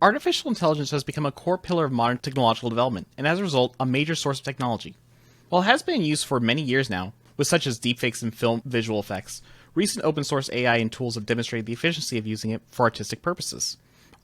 Artificial intelligence has become a core pillar of modern technological development, and as a result, a major source of technology. While it has been in use for many years now, with such as deepfakes and film visual effects, recent open source AI and tools have demonstrated the efficiency of using it for artistic purposes.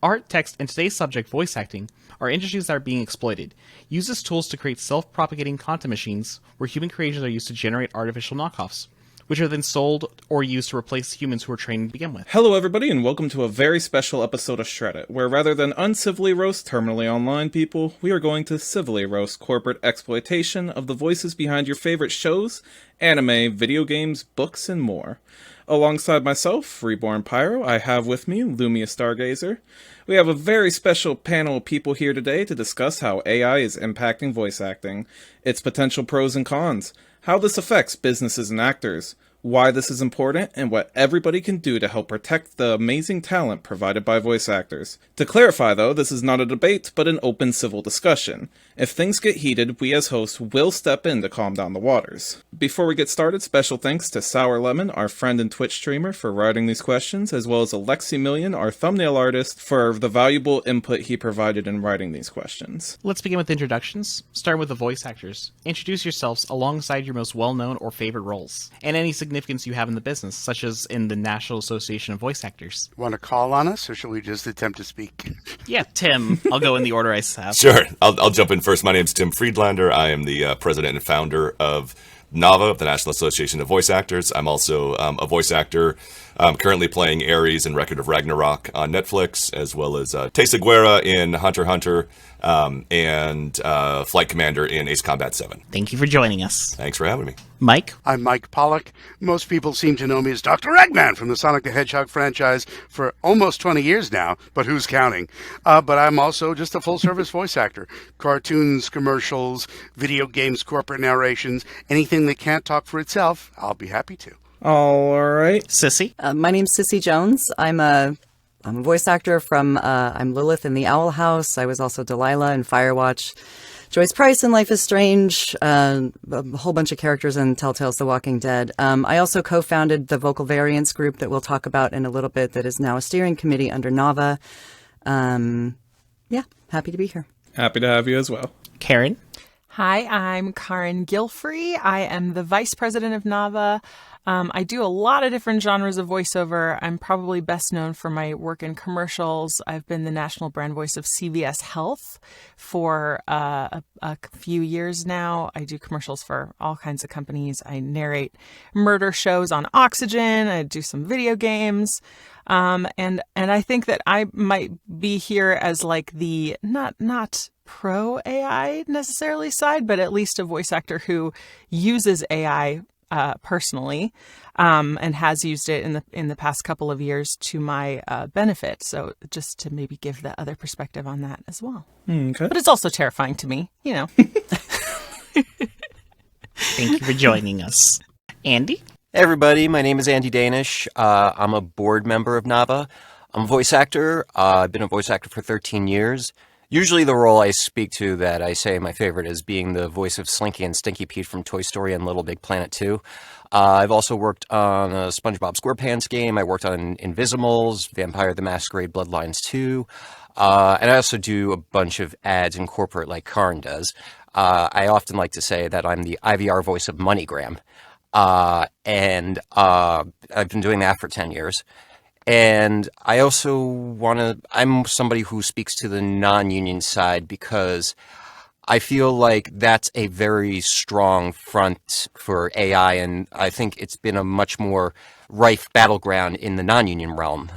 Art, text, and today's subject, voice acting, are industries that are being exploited. Use these tools to create self-propagating content machines where human creations are used to generate artificial knockoffs, which are then sold or used to replace humans who were trained to begin with. Hello everybody, and welcome to a very special episode of Shred It, where rather than uncivilly roast terminally online people, we are going to civilly roast corporate exploitation of the voices behind your favorite shows, anime, video games, books, and more. Alongside myself, Reborn Pyro, I have with me Lumia Stargazer. We have a very special panel of people here today to discuss how AI is impacting voice acting, its potential pros and cons, how this affects businesses and actors, why this is important, and what everybody can do to help protect the amazing talent provided by voice actors. To clarify though, this is not a debate, but an open civil discussion. If things get heated, we as hosts will step in to calm down the waters. Before we get started, special thanks to Sour Lemon, our friend and Twitch streamer, for writing these questions, as well as AlexyMillion, our thumbnail artist, for the valuable input he provided in writing these questions. Let's begin with introductions, starting with the voice actors. Introduce yourselves alongside your most well-known or favorite roles, and any significance you have in the business, such as in the National Association of Voice Actors. Want to call on us, or shall we just attempt to speak? Yeah, Tim. I'll go in the order I have. Sure. I'll jump in first. My name's Tim Friedlander. I am the president and founder of NAVA, of the National Association of Voice Actors. I'm also a voice actor, currently playing Ares in Record of Ragnarok on Netflix, as well as Zxerian in Hunter x Hunter, and Flight Commander in Ace Combat 7. Thank you for joining us. Thanks for having me. Mike? I'm Mike Pollack. Most people seem to know me as Dr. Eggman from the Sonic the Hedgehog franchise for almost 20 years now, but who's counting? But I'm also just a full-service voice actor. Cartoons, commercials, video games, corporate narrations, anything that can't talk for itself, I'll be happy to. All right. CIssy? My name's CIssy Jones. I'm a voice actor from, I'm Lilith in The Owl House. I was also Delilah in Firewatch. Joyce Price in Life is Strange, a whole bunch of characters in Telltale's The Walking Dead. I also co-founded the Vocal Variants group that we'll talk about in a little bit that is now a steering committee under NAVA. Yeah, happy to be here. Happy to have you as well. Carin? Hi, I'm Carin Gilfry. I am the vice president of NAVA. I do a lot of different genres of voiceover. I'm probably best known for my work in commercials. I've been the national brand voice of CVS Health for a few years now. I do commercials for all kinds of companies. I narrate murder shows on Oxygen. I do some video games. And I think that I might be here as like the not pro AI necessarily side, but at least a voice actor who uses AI personally, and has used it in the past couple of years to my benefit. So just to maybe give the other perspective on that as well. Okay. But it's also terrifying to me, you know. Thank you for joining us. Andy? Hey everybody, my name is Andy Danish. I'm a board member of NAVA. I'm a voice actor. I've been a voice actor for 13 years. Usually the role I speak to that I say my favorite is being the voice of Slinky and Stinky Pete from Toy Story and Little Big Planet 2. I've also worked on a SpongeBob SquarePants game. I worked on Invisimals, Vampire the Masquerade Bloodlines 2. And I also do a bunch of ads in corporate like Carin does. I often like to say that I'm the IVR voice of MoneyGram. And I've been doing that for 10 years. And I also I'm somebody who speaks to the non-union side because I feel like that's a very strong front for AI. And I think it's been a much more rife battleground in the non-union realm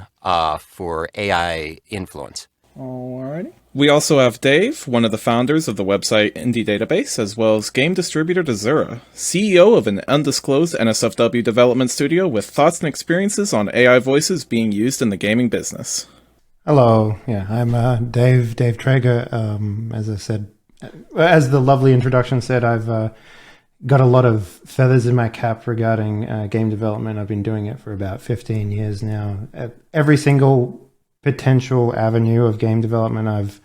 for AI influence. Alrighty. We also have Dave, one of the founders of the website Indie Database, as well as game distributor Zxerian, CEO of an undisclosed NSFW development studio with thoughts and experiences on AI voices being used in the gaming business. Hello, yeah, I'm Dave Traeger. As I said, as the lovely introduction said, I've got a lot of feathers in my cap regarding game development. I've been doing it for about 15 years now. Every single potential avenue of game development I've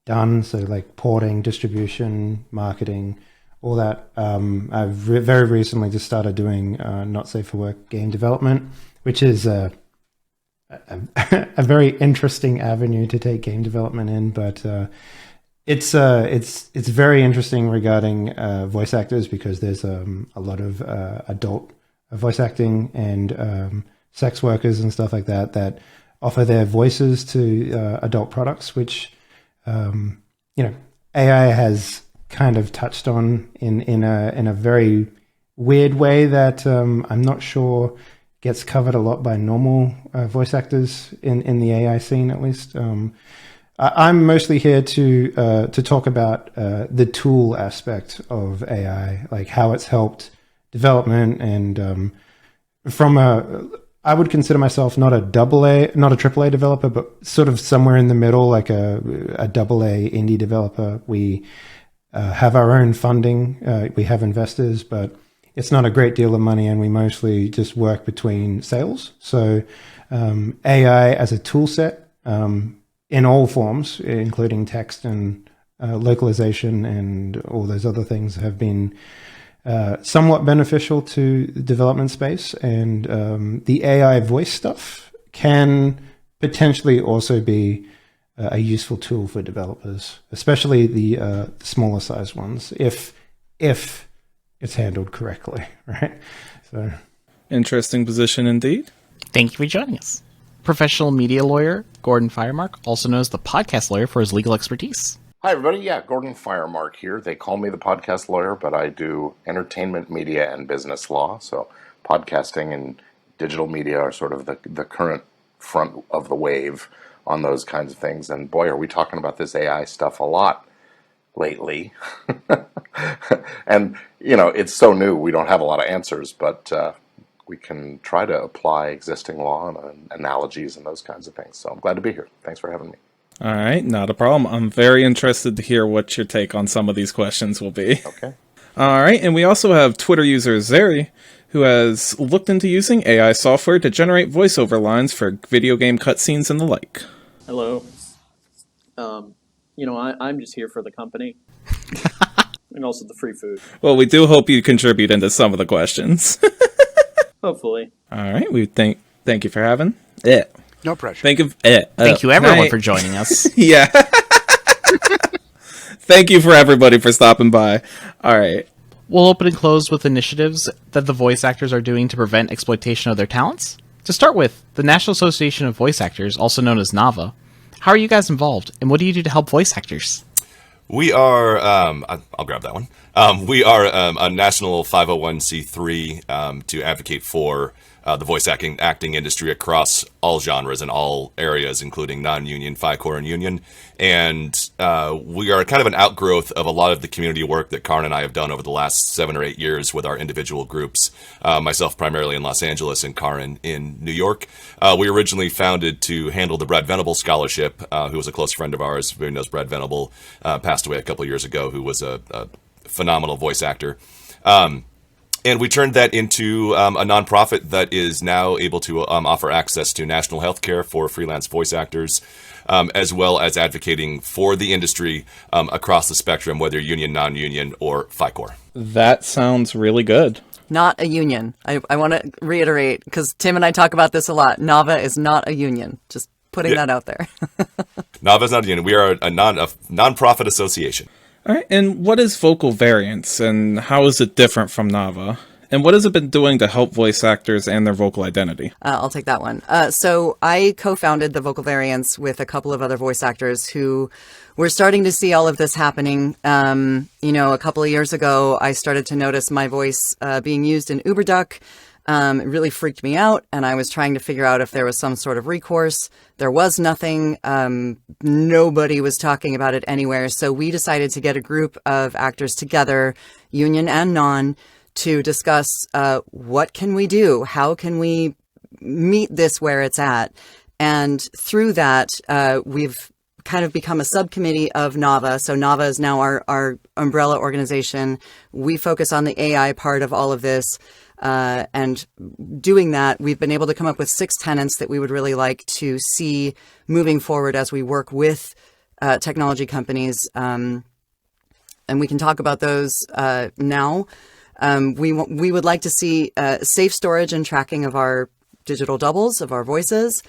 done, so like porting, distribution, marketing, all that. I've very recently just started doing not safe for work game development, which is a very interesting avenue to take game development in, but it's very interesting regarding voice actors, because there's a lot of adult voice acting and sex workers and stuff like that that offer their voices to adult products, which AI has kind of touched on in a very weird way that I'm not sure gets covered a lot by normal voice actors in the AI scene, at least. I'm mostly here to talk about the tool aspect of AI, like how it's helped development, and I would consider myself not a AAA developer, but sort of somewhere in the middle, like a AA indie developer. We have our own funding, we have investors, but it's not a great deal of money, and we mostly just work between sales. So AI as a tool set in all forms, including text and localization and all those other things, have been somewhat beneficial to the development space. And the AI voice stuff can potentially also be a useful tool for developers, especially the smaller size ones, if it's handled correctly, right? So, Interesting position indeed. Thank you for joining us. Professional media lawyer Gordon Firemark, also known as the podcast lawyer for his legal expertise. Hi, everybody. Yeah, Gordon Firemark here. They call me the podcast lawyer, but I do entertainment, media, and business law. So podcasting and digital media are sort of the current front of the wave on those kinds of things. And boy, are we talking about this AI stuff a lot lately. And, it's so new, we don't have a lot of answers, but we can try to apply existing law and analogies and those kinds of things. So I'm glad to be here. Thanks for having me. All right, not a problem. I'm very interested to hear what your take on some of these questions will be. Okay. All right, and we also have Twitter user Zxerian, who has looked into using AI software to generate voiceover lines for video game cutscenes and the like. Hello. I'm just here for the company. And also the free food. Well, we do hope you contribute into some of the questions. Hopefully. All right, we thank you for having it. No pressure. Thank you, everyone, for joining us. Yeah. Thank you for everybody for stopping by. All right. We'll open and close with initiatives that the voice actors are doing to prevent exploitation of their talents. To start with, the National Association of Voice Actors, also known as NAVA. How are you guys involved, and what do you do to help voice actors? We are, I'll grab that one. We are a national 501c3 to advocate for the voice acting industry across all genres and all areas, including non-union, FICOR, and union. And we are kind of an outgrowth of a lot of the community work that Carin and I have done over the last 7 or 8 years with our individual groups, myself primarily in Los Angeles and Carin in New York. We originally founded to handle the Brad Venable Scholarship, who was a close friend of ours, who knows Brad Venable, passed away a couple years ago, who was a phenomenal voice actor. And we turned that into a nonprofit that is now able to offer access to national health care for freelance voice actors, as well as advocating for the industry across the spectrum, whether union, non-union, or FICOR. That sounds really good. Not a union. I want to reiterate, because Tim and I talk about this a lot. NAVA is not a union. Just putting that out there. NAVA is not a union. We are a non-profit association. All right, and what is vocal variance, and how is it different from NAVA? And what has it been doing to help voice actors and their vocal identity? I'll take that one. So I co-founded the Vocal Variance with a couple of other voice actors who were starting to see all of this happening. A couple of years ago, I started to notice my voice being used in UberDuck. It really freaked me out, and I was trying to figure out if there was some sort of recourse. There was nothing. Nobody was talking about it anywhere. So we decided to get a group of actors together, union and non, to discuss what can we do? How can we meet this where it's at? And through that, we've kind of become a subcommittee of NAVA. So NAVA is now our umbrella organization. We focus on the AI part of all of this. And doing that, we've been able to come up with 6 tenets that we would really like to see moving forward as we work with technology companies. And we can talk about those now. We would like to see safe storage and tracking of our digital doubles, of our voices.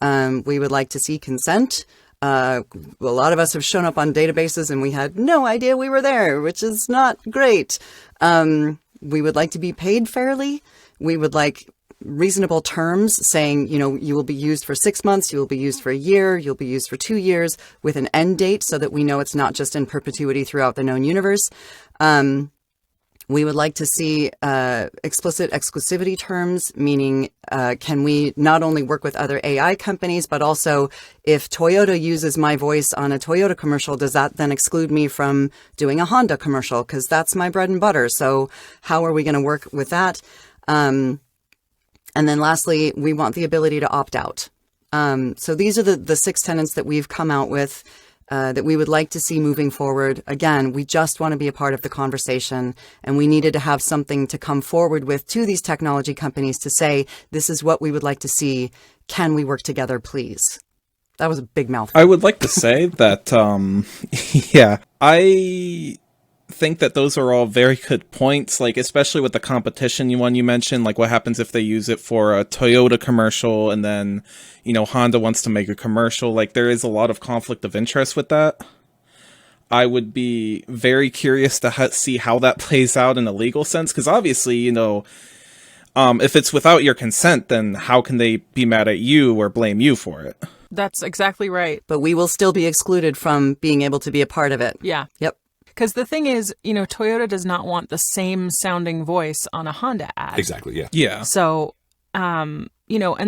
We would like to see consent. A lot of us have shown up on databases and we had no idea we were there, which is not great. We would like to be paid fairly. We would like reasonable terms saying, you will be used for 6 months, you will be used for a year, you'll be used for 2 years with an end date so that we know it's not just in perpetuity throughout the known universe. We would like to see explicit exclusivity terms, meaning can we not only work with other AI companies, but also if Toyota uses my voice on a Toyota commercial, does that then exclude me from doing a Honda commercial? Because that's my bread and butter. So how are we going to work with that? And then lastly, we want the ability to opt out. So these are the 6 tenets that we've come out with that we would like to see moving forward. Again, we just want to be a part of the conversation, and we needed to have something to come forward with to these technology companies to say, this is what we would like to see. Can we work together, please? That was a big mouthful. I would like to say that, I think that those are all very good points, like especially with the competition one you mentioned, like what happens if they use it for a Toyota commercial and then, Honda wants to make a commercial. Like there is a lot of conflict of interest with that. I would be very curious to see how that plays out in a legal sense, because obviously, if it's without your consent, then how can they be mad at you or blame you for it? That's exactly right. But we will still be excluded from being able to be a part of it. Yeah. Yep. Because the thing is, Toyota does not want the same sounding voice on a Honda ad. Exactly, yeah. Yeah. So, and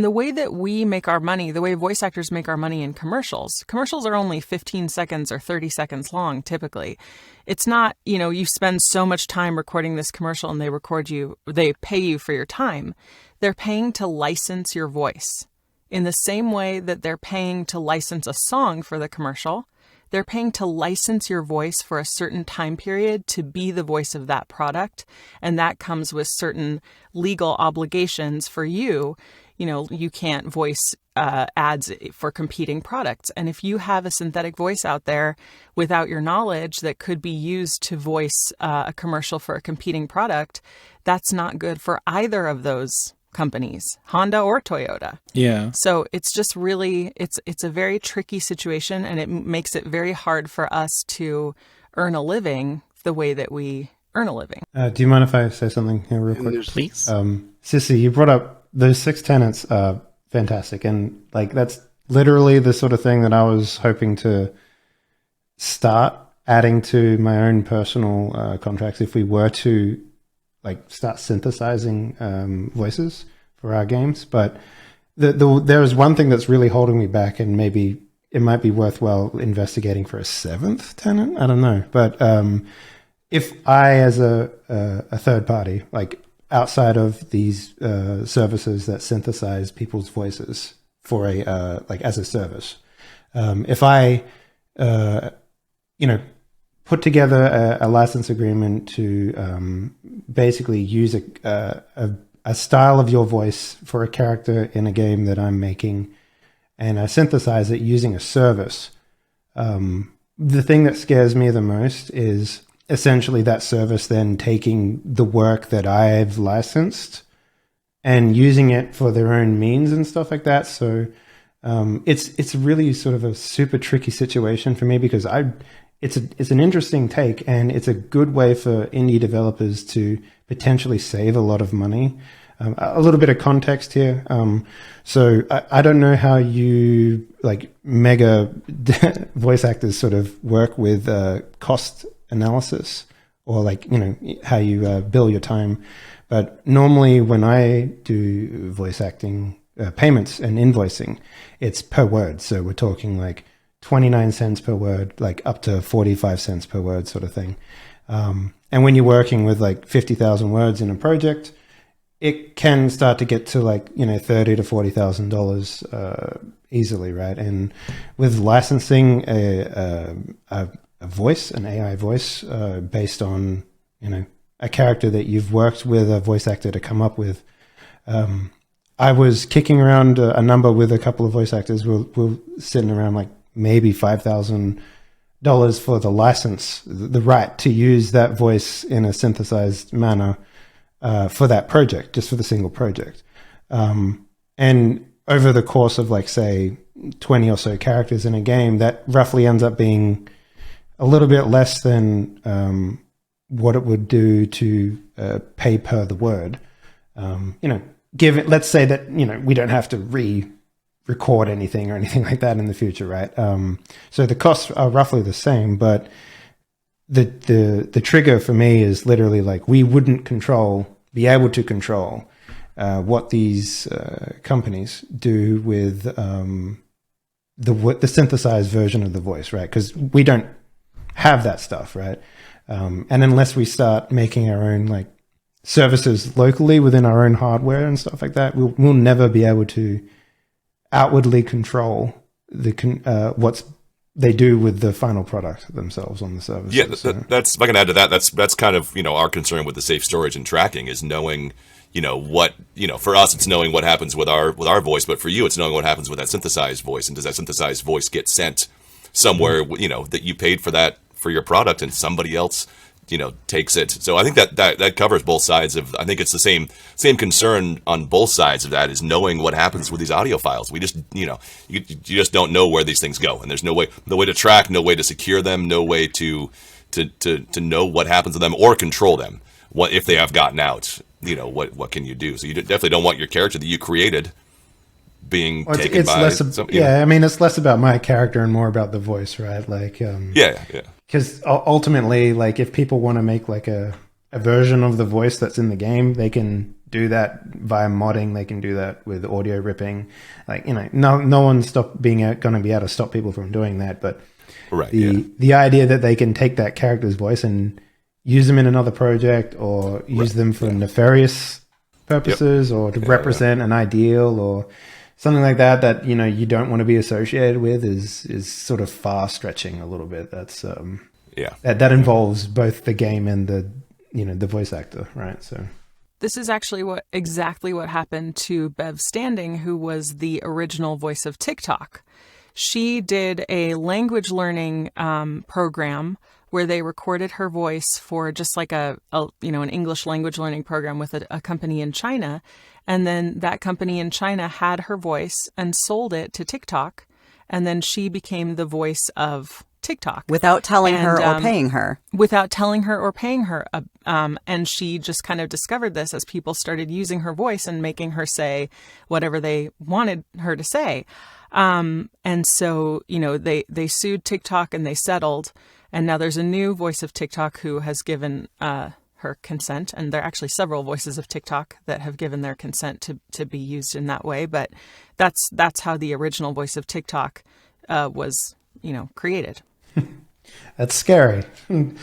the way that we make our money, the way voice actors make our money in commercials are only 15 seconds or 30 seconds long, typically. It's not, you spend so much time recording this commercial and they pay you for your time. They're paying to license your voice in the same way that they're paying to license a song for the commercial. They're paying to license your voice for a certain time period to be the voice of that product. And that comes with certain legal obligations for you. You can't voice ads for competing products. And if you have a synthetic voice out there without your knowledge that could be used to voice a commercial for a competing product, that's not good for either of those companies, Honda or Toyota. Yeah. So it's just really, it's a very tricky situation, and it makes it very hard for us to earn a living the way that we earn a living. Do you mind if I say something here real quick? Please. CIssy, you brought up those 6 tenets are fantastic. And that's literally the sort of thing that I was hoping to start adding to my own personal contracts if we were to start synthesizing voices for our games. But there is one thing that's really holding me back, and maybe it might be worthwhile investigating for a 7th tenant. I don't know. But if I, as a third party, outside of these services that synthesize people's voices for as a service, if I, put together a license agreement to basically use a style of your voice for a character in a game that I'm making, and I synthesize it using a service. The thing that scares me the most is essentially that service then taking the work that I've licensed and using it for their own means and stuff like that. So it's really sort of a super tricky situation for me, because it's an interesting take, and it's a good way for indie developers to potentially save a lot of money. A little bit of context here. So I don't know how you mega voice actors sort of work with cost analysis, or how you bill your time. But normally when I do voice acting payments and invoicing, it's per word. So we're talking 29 cents per word, up to 45 cents per word sort of thing. And when you're working with 50,000 words in a project, it can start to get to $30,000 to $40,000 easily, right? And with licensing a voice, an AI voice, based on a character that you've worked with a voice actor to come up with, I was kicking around a number with a couple of voice actors. We're sitting around maybe $5,000 for the license, the right to use that voice in a synthesized manner for that project, just for the single project. And over the course of like, say, 20 or so characters in a game, that roughly ends up being a little bit less than what it would do to pay per the word. Let's say that, we don't have to record anything or anything like that in the future, right? So the costs are roughly the same, but the trigger for me is literally like, we wouldn't be able to control what these companies do with the synthesized version of the voice, right? Because we don't have that stuff, right? And unless we start making our own like services locally within our own hardware and stuff like that, we'll never be able to outwardly control what's they do with the final product themselves on the service. Yeah, that's, if I can add to that, that's kind of, our concern with the safe storage and tracking is knowing, what, for us, it's knowing what happens with our voice, but for you, it's knowing what happens with that synthesized voice. And does that synthesized voice get sent somewhere, that you paid for that for your product and somebody else, takes it. So I think that covers both sides of, I think it's the same concern on both sides of that, is knowing what happens with these audio files. We just, you just don't know where these things go. And there's no way to track, no way to secure them, no way to know what happens to them or control them. What if they have gotten out, what can you do? So you definitely don't want your character that you created being taken by it's less about my character and more about the voice, right? Like, yeah. Because ultimately, like, if people want to make like a version of the voice that's in the game, they can do that via modding. They can do that with audio ripping. Like, no one's going to be able to stop people from doing that. But the idea that they can take that character's voice and use them in another project or use them for nefarious purposes or to represent an ideal or something like that you don't want to be associated with is sort of far stretching a little bit. That's that involves both the game and the voice actor, right? So this is actually exactly what happened to Bev Standing, who was the original voice of TikTok. She did a language learning program where they recorded her voice for just like an English language learning program with a company in China. And then that company in China had her voice and sold it to TikTok. And then she became the voice of TikTok. Without telling her or paying her. Without telling her or paying her. And she just kind of discovered this as people started using her voice and making her say whatever they wanted her to say. And so, they sued TikTok and they settled. And now there's a new voice of TikTok who has given her consent. And there are actually several voices of TikTok that have given their consent to be used in that way. But that's how the original voice of TikTok was, created. That's scary. So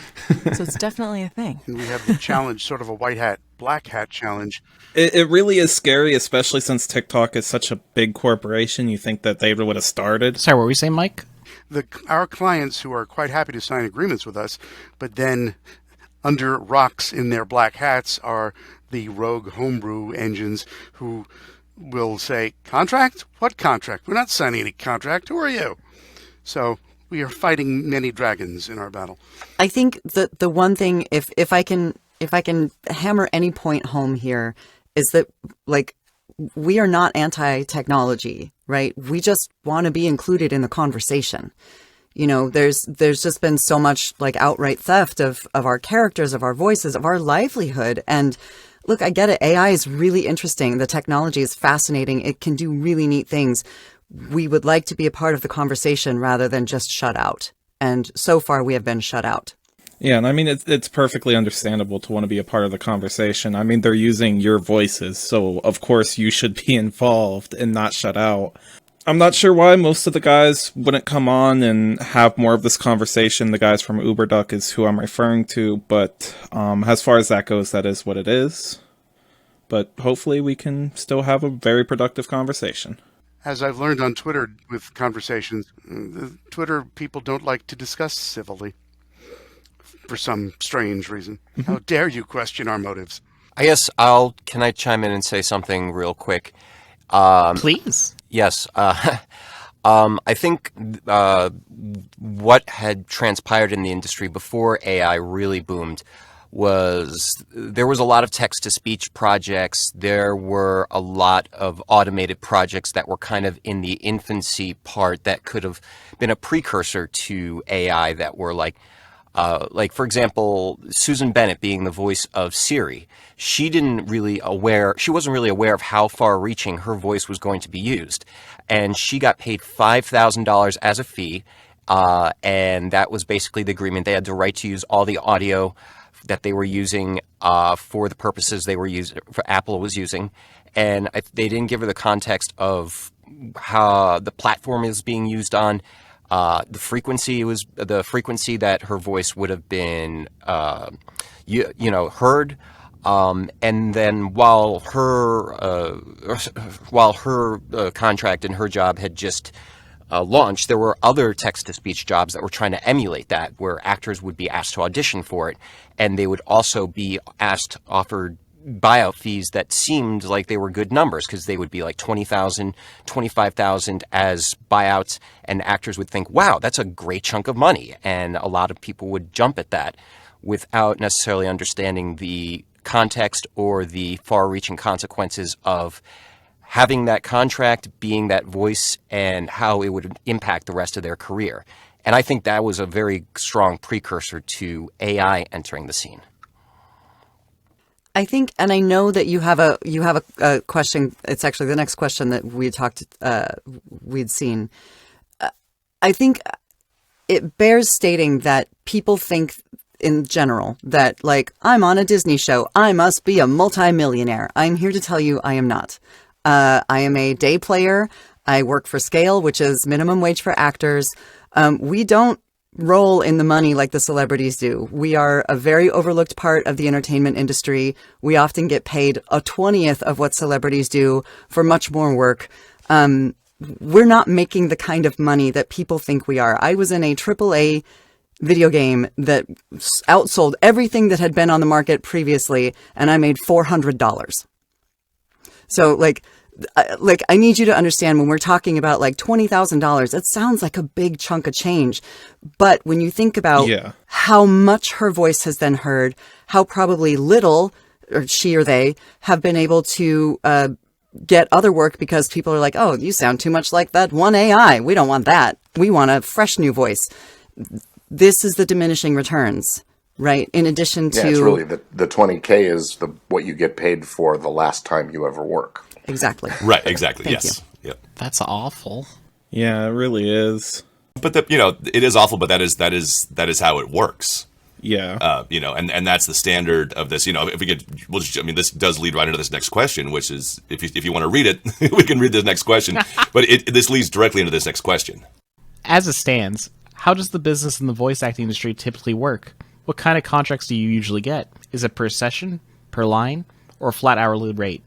it's definitely a thing. And we have the challenge, sort of a white hat, black hat challenge. It really is scary, especially since TikTok is such a big corporation. You think that they would have started. Sorry, what were we saying, Mike? Our clients who are quite happy to sign agreements with us, but then under rocks in their black hats are the rogue homebrew engines who will say, contract? What contract? We're not signing any contract. Who are you? So we are fighting many dragons in our battle. I think the one thing, if I can hammer any point home here, is that, like, we are not anti-technology, right? We just want to be included in the conversation. There's just been so much like outright theft of our characters, of our voices, of our livelihood. And look, I get it. AI is really interesting. The technology is fascinating. It can do really neat things. We would like to be a part of the conversation rather than just shut out. And so far we have been shut out. Yeah, and I mean, it's perfectly understandable to want to be a part of the conversation. I mean, they're using your voices, so of course you should be involved and not shut out. I'm not sure why most of the guys wouldn't come on and have more of this conversation. The guys from UberDuck is who I'm referring to, but as far as that goes, that is what it is. But hopefully we can still have a very productive conversation. As I've learned on Twitter with conversations, the Twitter people don't like to discuss civilly. For some strange reason. How dare you question our motives? I guess can I chime in and say something real quick? Please. Yes. I think what had transpired in the industry before AI really boomed was there was a lot of text-to-speech projects. There were a lot of automated projects that were kind of in the infancy part that could have been a precursor to AI that were like, for example, Susan Bennett being the voice of Siri. She wasn't really aware of how far-reaching her voice was going to be used. And she got paid $5,000 as a fee, and that was basically the agreement. They had the right to use all the audio that they were using for the purposes Apple was using. And they didn't give her the context of how the platform is being used on. The frequency that her voice would have been, heard. And then while her contract and her job had just launched, there were other text-to-speech jobs that were trying to emulate that, where actors would be asked to audition for it, and they would also be offered buyout fees that seemed like they were good numbers, because they would be like $20,000, $25,000 as buyouts, and actors would think, wow, that's a great chunk of money. And a lot of people would jump at that without necessarily understanding the context or the far-reaching consequences of having that contract, being that voice, and how it would impact the rest of their career. And I think that was a very strong precursor to AI entering the scene. I think, and I know that you have a question. It's actually the next question that we'd seen. I think it bears stating that people think in general that, like, I'm on a Disney show, I must be a multimillionaire. I'm here to tell you I am not. I am a day player. I work for Scale, which is minimum wage for actors. We don't roll in the money like the celebrities do. We are a very overlooked part of the entertainment industry. We often get paid a 20th of what celebrities do for much more work. We're not making the kind of money that people think we are. I was in a AAA video game that outsold everything that had been on the market previously, and I made $400. So, I need you to understand, when we're talking about like $20,000, it sounds like a big chunk of change. But when you think about how much her voice has been heard, how probably little, or she or they, have been able to get other work because people are like, oh, you sound too much like that one AI. We don't want that. We want a fresh new voice. This is the diminishing returns, right? In addition to... Yeah, it's really the 20K is what you get paid for the last time you ever work. Exactly. Right, exactly. Thank Yes. you. Yep. That's awful. Yeah, it really is. But it is awful, but that is how it works. Yeah. And that's the standard of this. If we could, this does lead right into this next question, which is, if you want to read it, we can read this next question. But this leads directly into this next question. As it stands, how does the business in the voice acting industry typically work? What kind of contracts do you usually get? Is it per session, per line, or a flat hourly rate?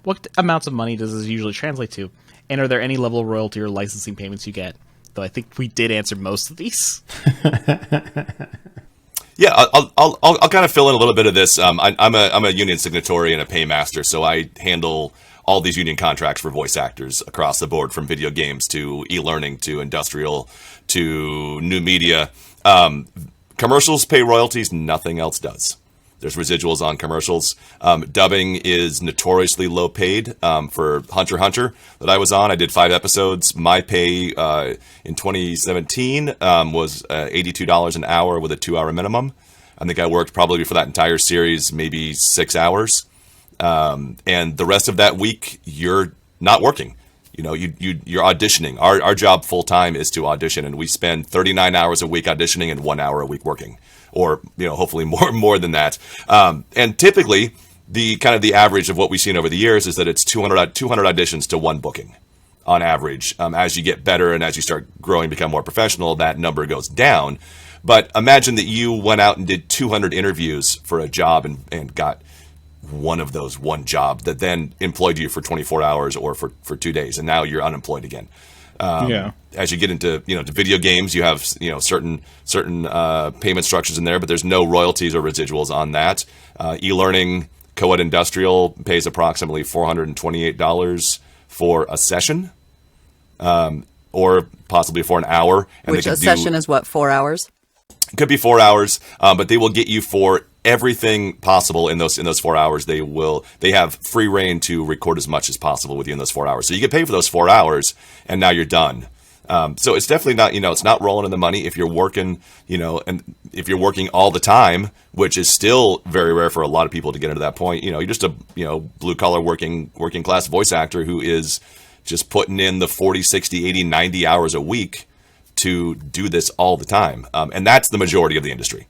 What amounts of money does this usually translate to? And are there any level of royalty or licensing payments you get? Though I think we did answer most of these. Yeah, I'll kind of fill in a little bit of this. I'm a union signatory and a paymaster, so I handle all these union contracts for voice actors across the board, from video games to e-learning to industrial to new media. Commercials pay royalties, nothing else does. There's residuals on commercials. Dubbing is notoriously low paid. For Hunter x Hunter that I was on, I did 5 episodes. My pay in 2017 was $82 an hour with a 2-hour minimum. I think I worked probably for that entire series maybe 6 hours. And the rest of that week, you're not working. You're auditioning. Our job full time is to audition, and we spend 39 hours a week auditioning and 1 hour a week working, or hopefully more than that. And typically, the average of what we've seen over the years is that it's 200 auditions to 1 booking on average. As you get better and as you start growing, become more professional, that number goes down. But imagine that you went out and did 200 interviews for a job and got one of those one job that then employed you for 24 hours or for 2 days, and now you're unemployed again. As you get into to video games, you have certain payment structures in there, but there's no royalties or residuals on that. E-learning, co-ed industrial pays approximately $428 for a session, or possibly for an hour. And which a session is what, 4 hours? It could be 4 hours, but they will get you for everything possible in those 4 hours. They have free reign to record as much as possible with you in those 4 hours. So you get paid for those 4 hours, and now you're done. So it's definitely not, it's not rolling in the money if you're working, and if you're working all the time, which is still very rare for a lot of people to get into that point. You're just a, blue collar working class voice actor who is just putting in the 40, 60, 80, 90 hours a week to do this all the time. And that's the majority of the industry.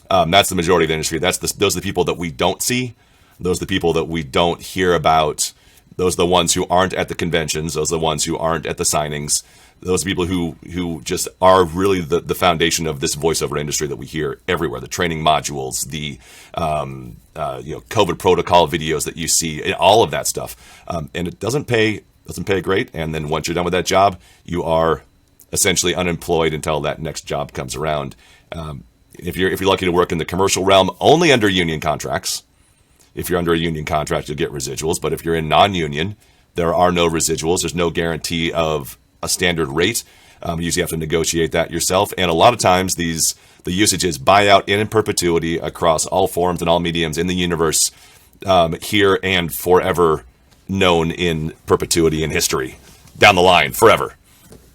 Those are the people that we don't see. Those are the people that we don't hear about. Those are the ones who aren't at the conventions. Those are the ones who aren't at the signings. Those are people who just are really the foundation of this voiceover industry that we hear everywhere. The training modules, the COVID protocol videos that you see, all of that stuff. And it doesn't pay great. And then once you're done with that job, you are essentially unemployed until that next job comes around. If you're lucky to work in the commercial realm, only under union contracts. If you're under a union contract, you'll get residuals. But if you're in non-union, there are no residuals. There's no guarantee of a standard rate. You usually have to negotiate that yourself. And a lot of times the usage is buyout in perpetuity across all forms and all mediums in the universe, here and forever, known in perpetuity in history, down the line, forever.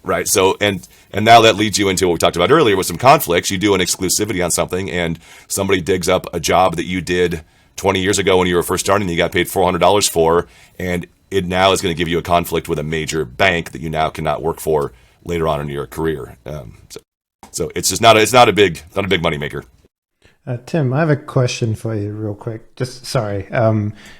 Right. So, and now that leads you into what we talked about earlier with some conflicts. You do an exclusivity on something and somebody digs up a job that you did 20 years ago when you were first starting, you got paid $400 for, and it now is going to give you a conflict with a major bank that you now cannot work for later on in your career. So it's just not a big moneymaker. Tim, I have a question for you real quick. Just sorry.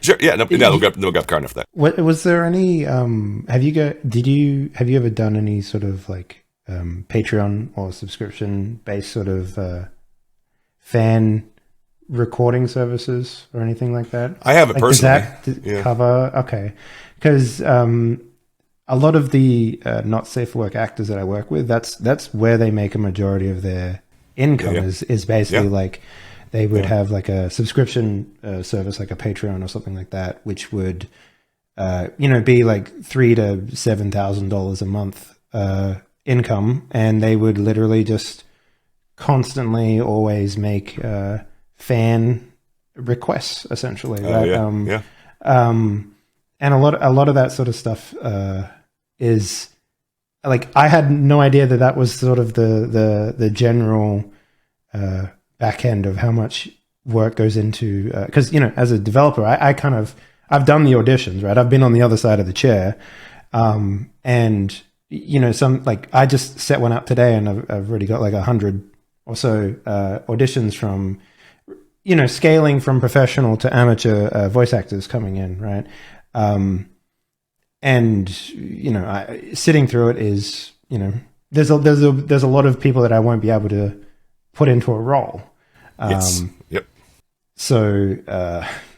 Sure. Yeah. We'll go Carin after that. Was there any, have you ever done any sort of like, Patreon or subscription based sort of, fan recording services or anything like that? I haven't personally. Does that cover? Okay. Because a lot of the not safe for work actors that I work with, that's where they make a majority of their income. Is basically like they would have like a subscription service like a Patreon or something like that, which would be like $3,000 to $7,000 a month income, and they would literally just constantly always make fan requests, essentially. Right? And a lot of that sort of stuff is like, I had no idea that was sort of the general back end of how much work goes into, because as a developer, I've done the auditions, right? I've been on the other side of the chair, and some, like, I just set one up today, and I've already got like 100 or so auditions from scaling from professional to amateur voice actors coming in, right? And sitting through it is, there's a lot of people that I won't be able to put into a role. Yes. Yep. So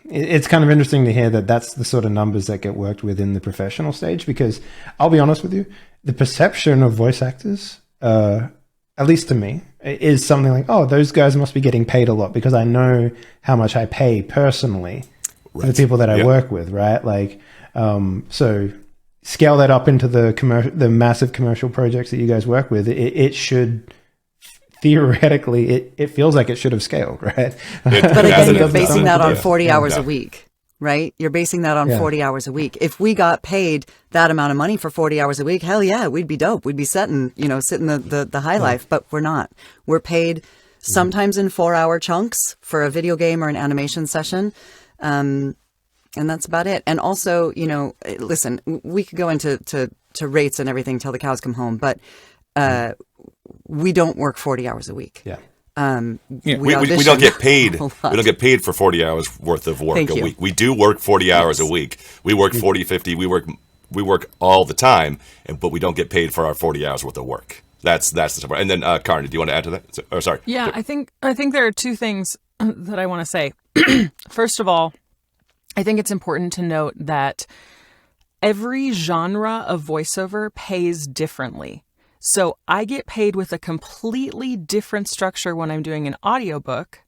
it's kind of interesting to hear that that's the sort of numbers that get worked with in the professional stage, because I'll be honest with you, the perception of voice actors, at least to me, is something like, oh, those guys must be getting paid a lot, because I know how much I pay personally for the people that I work with, right? Like, so scale that up into the massive commercial projects that you guys work with. It should theoretically, it feels like it should have scaled, right? But again, you're basing that on 40 hours a week, right? You're basing that on 40 hours a week. If we got paid that amount of money for 40 hours a week, hell yeah, we'd be dope. We'd be sitting the high life, but we're not. We're paid sometimes in 4-hour chunks for a video game or an animation session. And that's about it. And also, listen, we could go into rates and everything till the cows come home, but we don't work 40 hours a week. Yeah. We don't get paid. We don't get paid for 40 hours worth of work a week. We do work 40 hours a week. We work 40, 50. We work all the time, but we don't get paid for our 40 hours worth of work. That's the stuff. And then, Carin, do you want to add to that? Oh, sorry. Yeah, I think there are two things that I want to say. First of all, I think it's important to note that every genre of voiceover pays differently. So I get paid with a completely different structure when I'm doing an audiobook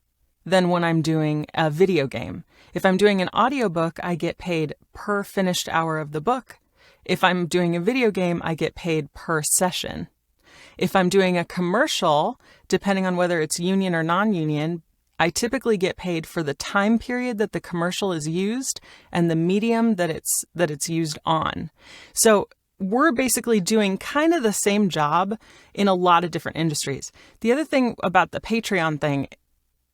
than when I'm doing a video game. If I'm doing an audiobook, I get paid per finished hour of the book. If I'm doing a video game, I get paid per session. If I'm doing a commercial, depending on whether it's union or non-union, I typically get paid for the time period that the commercial is used and the medium that it's used on. So we're basically doing kind of the same job in a lot of different industries. The other thing about the Patreon thing,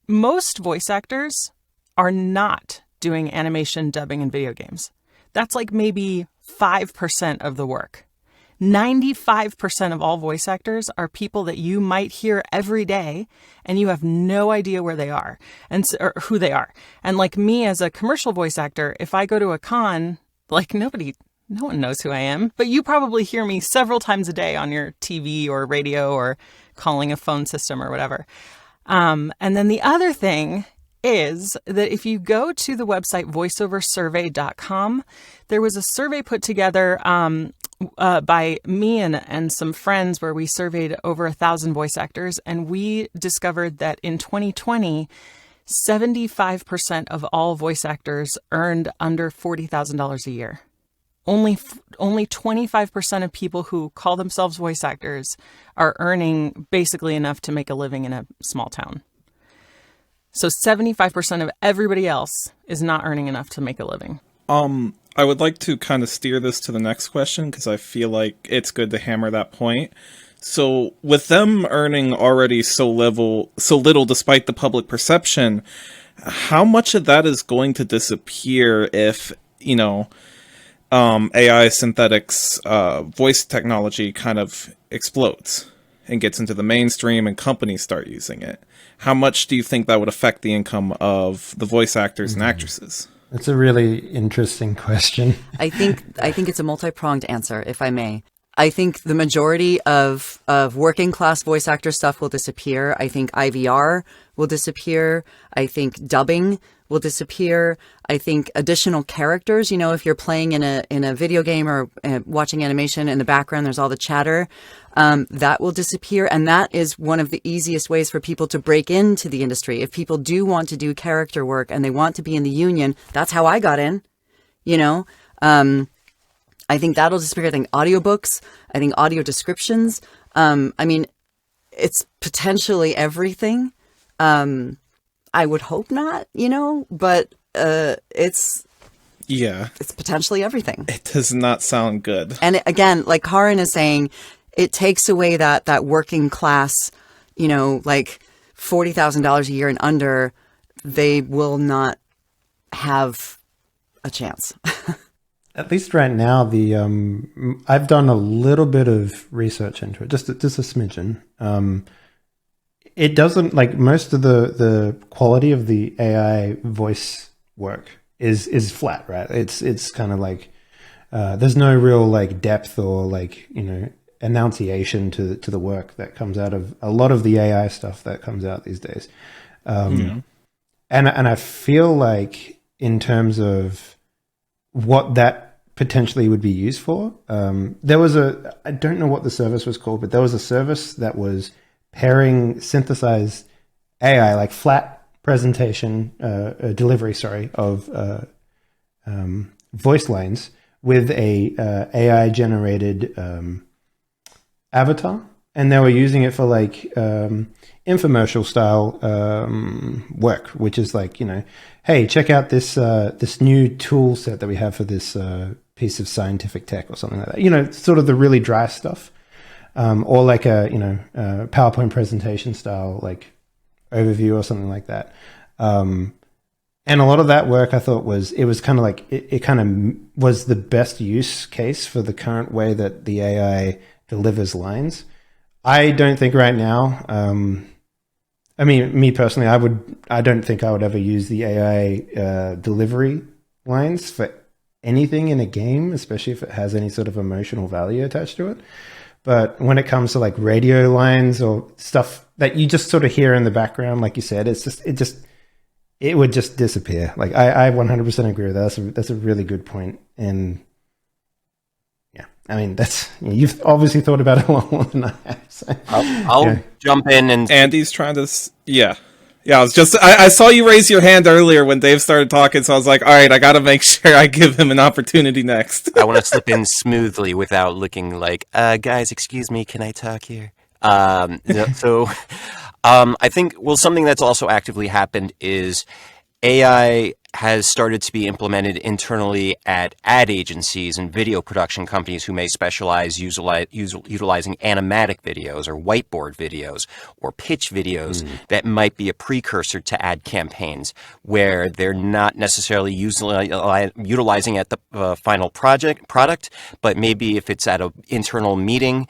most voice actors are not doing animation, dubbing, and video games. That's like maybe 5% of the work. 95% of all voice actors are people that you might hear every day and you have no idea where they are or who they are. And like me as a commercial voice actor, if I go to a con, like no one knows who I am, but you probably hear me several times a day on your TV or radio or calling a phone system or whatever. And then the other thing is that if you go to the website voiceoversurvey.com, there was a survey put together by me and some friends where we surveyed over 1,000 voice actors, and we discovered that in 2020, 75% of all voice actors earned under $40,000 a year. Only 25% of people who call themselves voice actors are earning basically enough to make a living in a small town. So 75% of everybody else is not earning enough to make a living. I would like to kind of steer this to the next question because I feel like it's good to hammer that point. So with them earning already so little despite the public perception, how much of that is going to disappear if, AI synthetics voice technology kind of explodes and gets into the mainstream and companies start using it? How much do you think that would affect the income of the voice actors and actresses? That's a really interesting question. I think it's a multi-pronged answer, if I may. I think the majority of working class voice actor stuff will disappear. I think IVR will disappear. I think dubbing will disappear. I think additional characters, if you're playing in a video game or watching animation in the background, there's all the chatter, that will disappear. And that is one of the easiest ways for people to break into the industry. If people do want to do character work and they want to be in the union, that's how I got in, I think that'll disappear. I think audiobooks, I think audio descriptions. It's potentially everything. I would hope not, but it's potentially everything. It does not sound good. And again, like Carin is saying, it takes away that working class, like $40,000 a year and under, they will not have a chance. At least right now, I've done a little bit of research into it, just a smidgen. It doesn't, like, most of the quality of the AI voice work is flat, right? It's kind of like there's no real like depth or like enunciation to the work that comes out of a lot of the AI stuff that comes out these days. And I feel like in terms of what that potentially would be used for, there was I don't know what the service was called, but there was a service that was pairing synthesized AI, like flat presentation, delivery, of voice lines with a AI generated avatar, and they were using it for like infomercial style work, which is like, hey, check out this this new tool set that we have for this piece of scientific tech or something like that. Sort of the really dry stuff. Or like a PowerPoint presentation style like overview or something like that. And a lot of that work I thought was kind of like it kind of was the best use case for the current way that the AI delivers lines. I don't think right now. Me personally, I don't think I would ever use the AI delivery lines for anything in a game, especially if it has any sort of emotional value attached to it. But when it comes to like radio lines or stuff that you just sort of hear in the background, like you said, it would just disappear. Like I 100% agree with that. That's a really good point. And yeah, you've obviously thought about it a lot more than I have. So, I'll jump in and Andy's trying to, I saw you raise your hand earlier when Dave started talking, so I was like, all right, I got to make sure I give him an opportunity next. I want to slip in smoothly without looking like, guys, excuse me, can I talk here? So I think, well, something that's also actively happened is AI has started to be implemented internally at ad agencies and video production companies who may specialize utilizing animatic videos or whiteboard videos or pitch videos that might be a precursor to ad campaigns, where they're not necessarily utilizing at the final product, but maybe if it's at an internal meeting,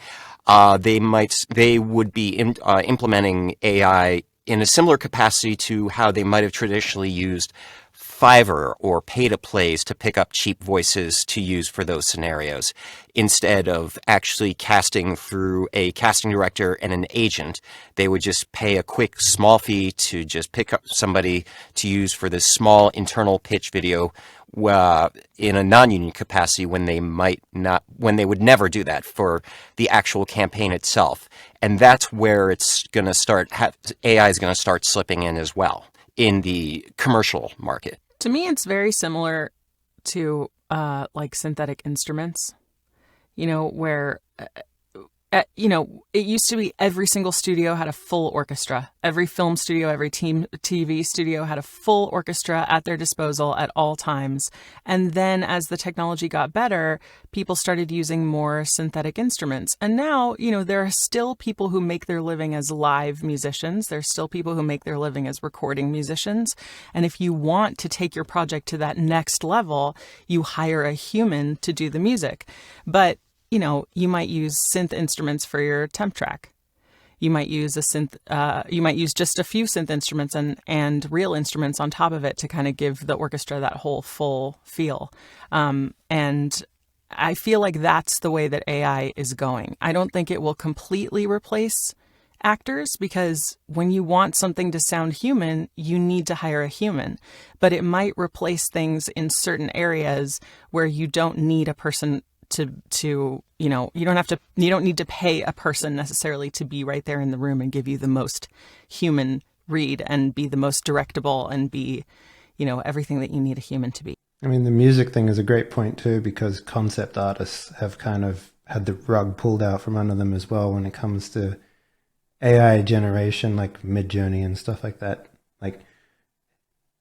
they would be implementing AI in a similar capacity to how they might have traditionally used Fiverr or pay-to-plays to pick up cheap voices to use for those scenarios. Instead of actually casting through a casting director and an agent, they would just pay a quick small fee to just pick up somebody to use for this small internal pitch video in a non-union capacity when they would never do that for the actual campaign itself. And that's where it's going to start, AI is going to start slipping in as well in the commercial market. To me, it's very similar to like synthetic instruments, where it used to be every single studio had a full orchestra. Every film studio, every TV studio had a full orchestra at their disposal at all times. And then as the technology got better, people started using more synthetic instruments. And now, there are still people who make their living as live musicians. There's still people who make their living as recording musicians. And if you want to take your project to that next level, you hire a human to do the music. But you might use synth instruments for your temp track. You might use you might use just a few synth instruments and real instruments on top of it to kind of give the orchestra that whole full feel. And I feel like that's the way that AI is going. I don't think it will completely replace actors, because when you want something to sound human, you need to hire a human. But it might replace things in certain areas where you don't need a person to you don't need to pay a person necessarily to be right there in the room and give you the most human read and be the most directable and be everything that you need a human to be. I mean, the music thing is a great point too, because concept artists have kind of had the rug pulled out from under them as well when it comes to AI generation, like Midjourney and stuff like that. Like,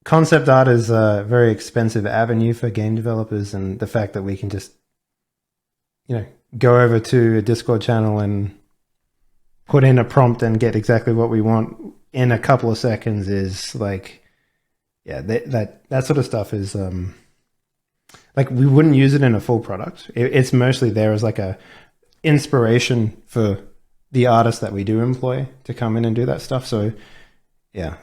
concept art is a very expensive avenue for game developers, and the fact that we can just go over to a Discord channel and put in a prompt and get exactly what we want in a couple of seconds is like, yeah, that sort of stuff is like, we wouldn't use it in a full product. It's mostly there as like a inspiration for the artists that we do employ to come in and do that stuff. So yeah,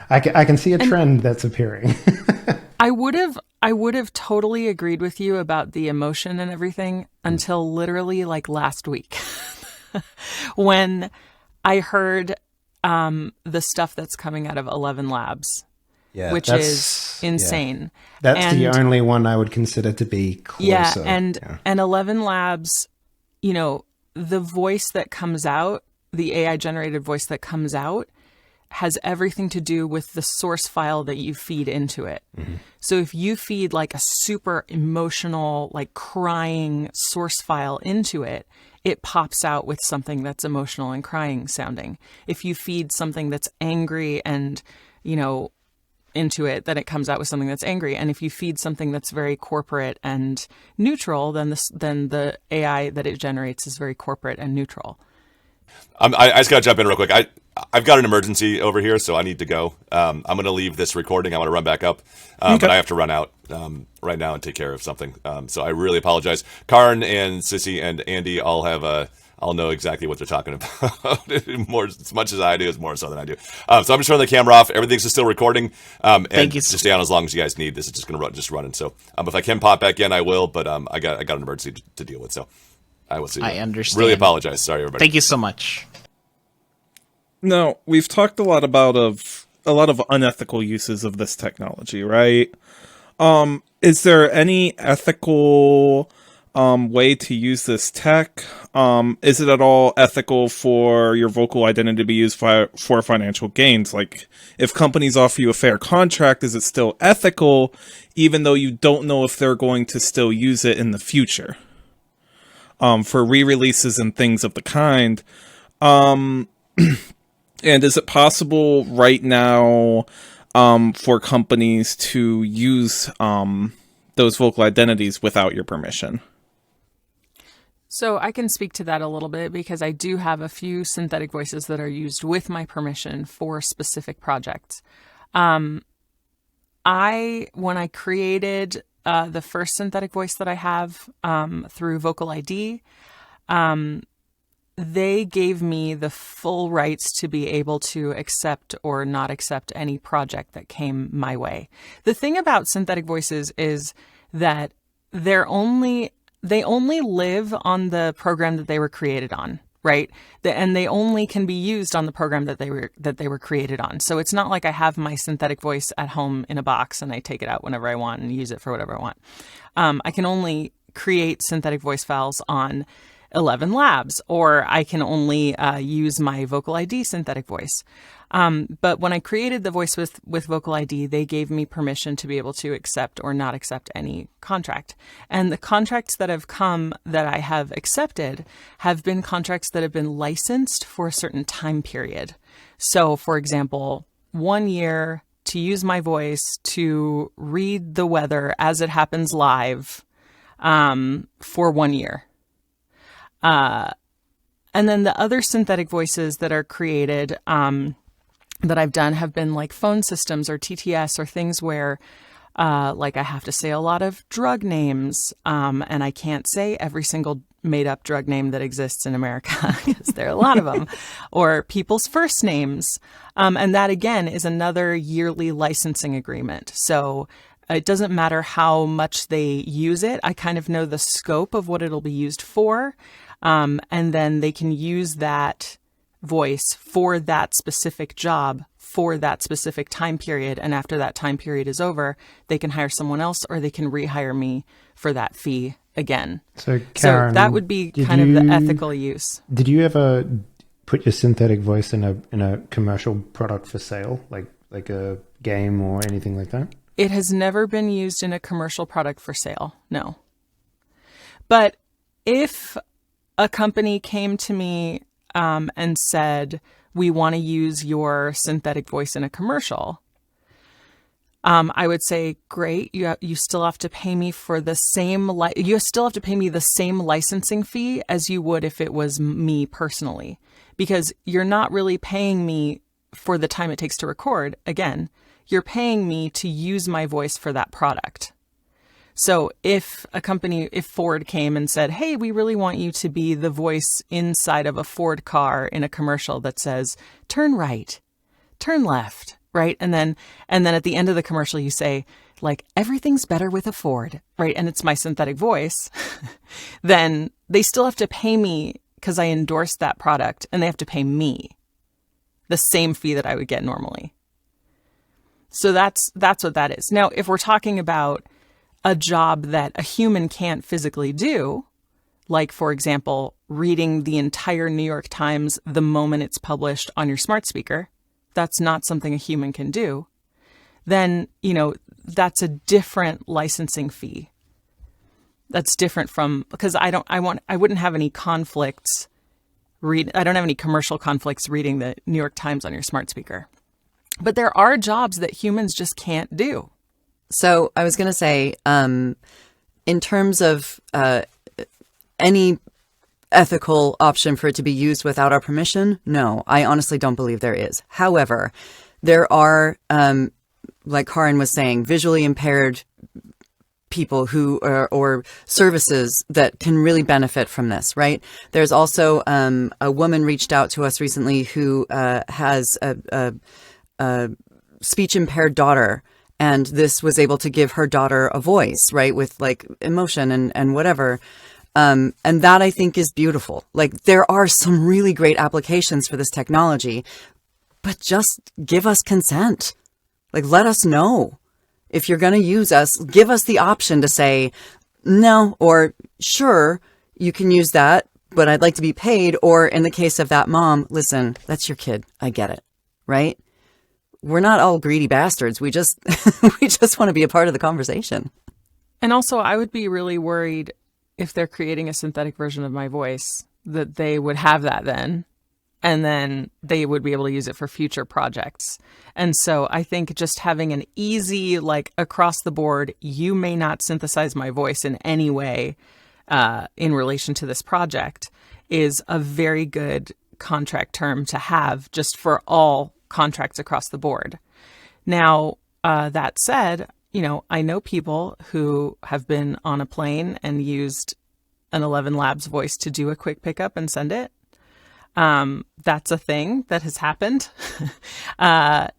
I can see a trend that's appearing. I would have totally agreed with you about the emotion and everything until literally like last week when I heard the stuff that's coming out of 11 Labs, which is insane. Yeah. That's the only one I would consider to be closer. And 11 Labs, the voice that comes out, the AI generated voice that comes out, has everything to do with the source file that you feed into it. Mm-hmm. So if you feed like a super emotional, like crying source file into it, it pops out with something that's emotional and crying sounding. If you feed something that's angry and, into it, then it comes out with something that's angry. And if you feed something that's very corporate and neutral, then the AI that it generates is very corporate and neutral. I just got to jump in real quick. I've got an emergency over here, so I need to go. I'm going to leave this recording. I want to run back up, but I have to run out right now and take care of something. So I really apologize. Carin and CIssy and Andy I'll know exactly what they're talking about more as much as I do, is more so than I do. So I'm just turning the camera off. Everything's still recording. Thank you. Just stay on as long as you guys need. This is just going to run. So if I can pop back in, I will. But I got an emergency to deal with. So I will see. I understand. Really apologize. Sorry, everybody. Thank you so much. Now, we've talked a lot about a lot of unethical uses of this technology, right? Is there any ethical way to use this tech? Is it at all ethical for your vocal identity to be used for financial gains? Like, if companies offer you a fair contract, is it still ethical, even though you don't know if they're going to still use it in the future? For re-releases and things of the kind. And is it possible right now for companies to use those vocal identities without your permission? So I can speak to that a little bit because I do have a few synthetic voices that are used with my permission for specific projects. When I created the first synthetic voice that I have through Vocal ID, they gave me the full rights to be able to accept or not accept any project that came my way. The thing about synthetic voices is that they only live on the program that they were created on, right? And they only can be used on the program that they were created on. So it's not like I have my synthetic voice at home in a box and I take it out whenever I want and use it for whatever I want. I can only create synthetic voice files on 11 Labs, or I can only use my Vocal ID synthetic voice. But when I created the voice with Vocal ID, they gave me permission to be able to accept or not accept any contract. And the contracts that have come that I have accepted have been contracts that have been licensed for a certain time period. So, for example, 1 year to use my voice to read the weather as it happens live for 1 year. And then the other synthetic voices that are created that I've done have been like phone systems or TTS or things where like I have to say a lot of drug names and I can't say every single made up drug name that exists in America because there are a lot of them, or people's first names. And that again is another yearly licensing agreement. So it doesn't matter how much they use it. I kind of know the scope of what it'll be used for. And then they can use that voice for that specific job for that specific time period. And after that time period is over, they can hire someone else or they can rehire me for that fee again. So, Carin, so that would be kind of the ethical use. Did you ever put your synthetic voice in a commercial product for sale, like a game or anything like that? It has never been used in a commercial product for sale, no. But if a company came to me and said, we want to use your synthetic voice in a commercial, I would say, great. You still have to pay me for the same. You still have to pay me the same licensing fee as you would if it was me personally, because you're not really paying me for the time it takes to record. Again, you're paying me to use my voice for that product. So if Ford came and said, hey, we really want you to be the voice inside of a Ford car in a commercial that says, turn right, turn left, right? And then at the end of the commercial, you say, like, everything's better with a Ford, right? And it's my synthetic voice. Then they still have to pay me because I endorsed that product, and they have to pay me the same fee that I would get normally. So that's what that is. Now, if we're talking about a job that a human can't physically do, like, for example, reading the entire New York Times the moment it's published on your smart speaker, that's not something a human can do, then, that's a different licensing fee. That's different from, because I wouldn't have any conflicts I don't have any commercial conflicts reading the New York Times on your smart speaker. But there are jobs that humans just can't do. So I was going to say, in terms of any ethical option for it to be used without our permission, no, I honestly don't believe there is. However, there are, like Carin was saying, visually impaired people who or services that can really benefit from this, right? There's also a woman reached out to us recently who has a speech impaired daughter. And this was able to give her daughter a voice, right, with like emotion and whatever. And that I think is beautiful. Like, there are some really great applications for this technology, but just give us consent. Like, let us know. If you're going to use us, give us the option to say no, or sure, you can use that, but I'd like to be paid. Or in the case of that mom, listen, that's your kid. I get it, right? We're not all greedy bastards. We just we just want to be a part of the conversation. And also, I would be really worried if they're creating a synthetic version of my voice that they would have that then. and then they would be able to use it for future projects. And so I think just having an easy, like across the board, you may not synthesize my voice in any way in relation to this project is a very good contract term to have just for all contracts across the board. Now, that said, I know people who have been on a plane and used an 11 Labs voice to do a quick pickup and send it. That's a thing that has happened.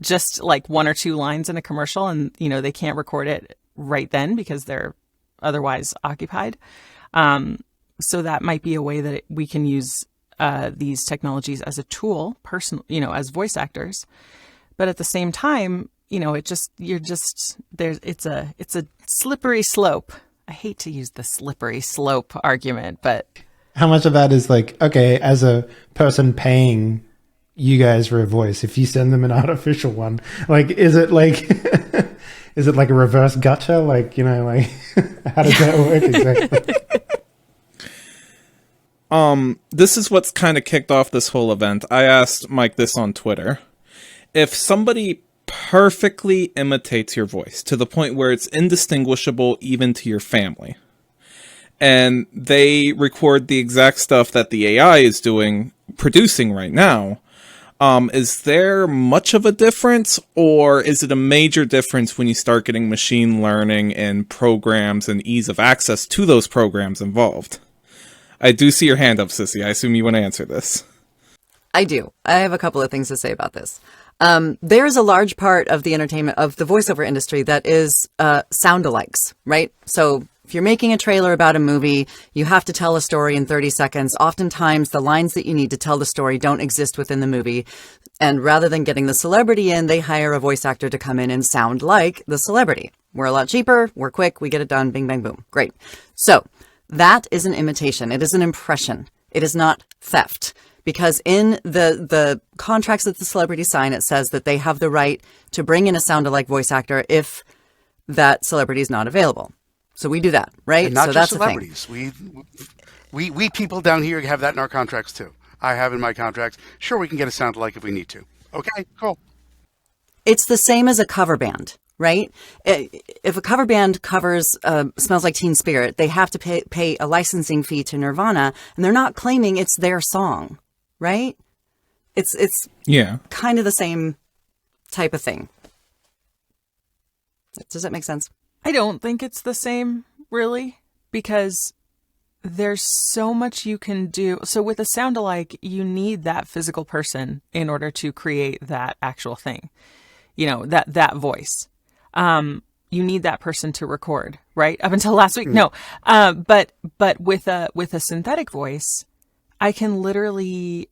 Just like 1 or 2 lines in a commercial, and they can't record it right then because they're otherwise occupied. So that might be a way that we can use these technologies as a tool, as voice actors. But at the same time, it's a slippery slope. I hate to use the slippery slope argument, but how much of that is like, okay, as a person paying you guys for a voice, if you send them an artificial one, like, is it like, is it like a reverse gotcha? Like, like, how does that work exactly? This is what's kind of kicked off this whole event. I asked Mike this on Twitter. If somebody perfectly imitates your voice to the point where it's indistinguishable even to your family, and they record the exact stuff that the AI is producing right now, is there much of a difference, or is it a major difference when you start getting machine learning and programs and ease of access to those programs involved? I do see your hand up, CIssy. I assume you want to answer this. I do. I have a couple of things to say about this. There's a large part of the entertainment, of the voiceover industry, that is sound-alikes, right? So if you're making a trailer about a movie, you have to tell a story in 30 seconds. Oftentimes, the lines that you need to tell the story don't exist within the movie. And rather than getting the celebrity in, they hire a voice actor to come in and sound like the celebrity. We're a lot cheaper. We're quick. We get it done. Bing, bang, boom. Great. So that is an imitation. It is an impression. It is not theft. Because in the contracts that the celebrities sign, it says that they have the right to bring in a sound-alike voice actor if that celebrity is not available. So we do that, right? And not so just that's celebrities. We people down here have that in our contracts too. I have in my contracts. Sure, we can get a sound-alike if we need to. Okay, cool. It's the same as a cover band, right? If a cover band covers Smells Like Teen Spirit, they have to pay a licensing fee to Nirvana, and they're not claiming it's their song, right? It's kind of the same type of thing. Does that make sense? I don't think it's the same, really, because there's so much you can do. So with a sound-alike, you need that physical person in order to create that actual thing. That voice. You need that person to record, right? Up until last week, no. But with a synthetic voice, I can literally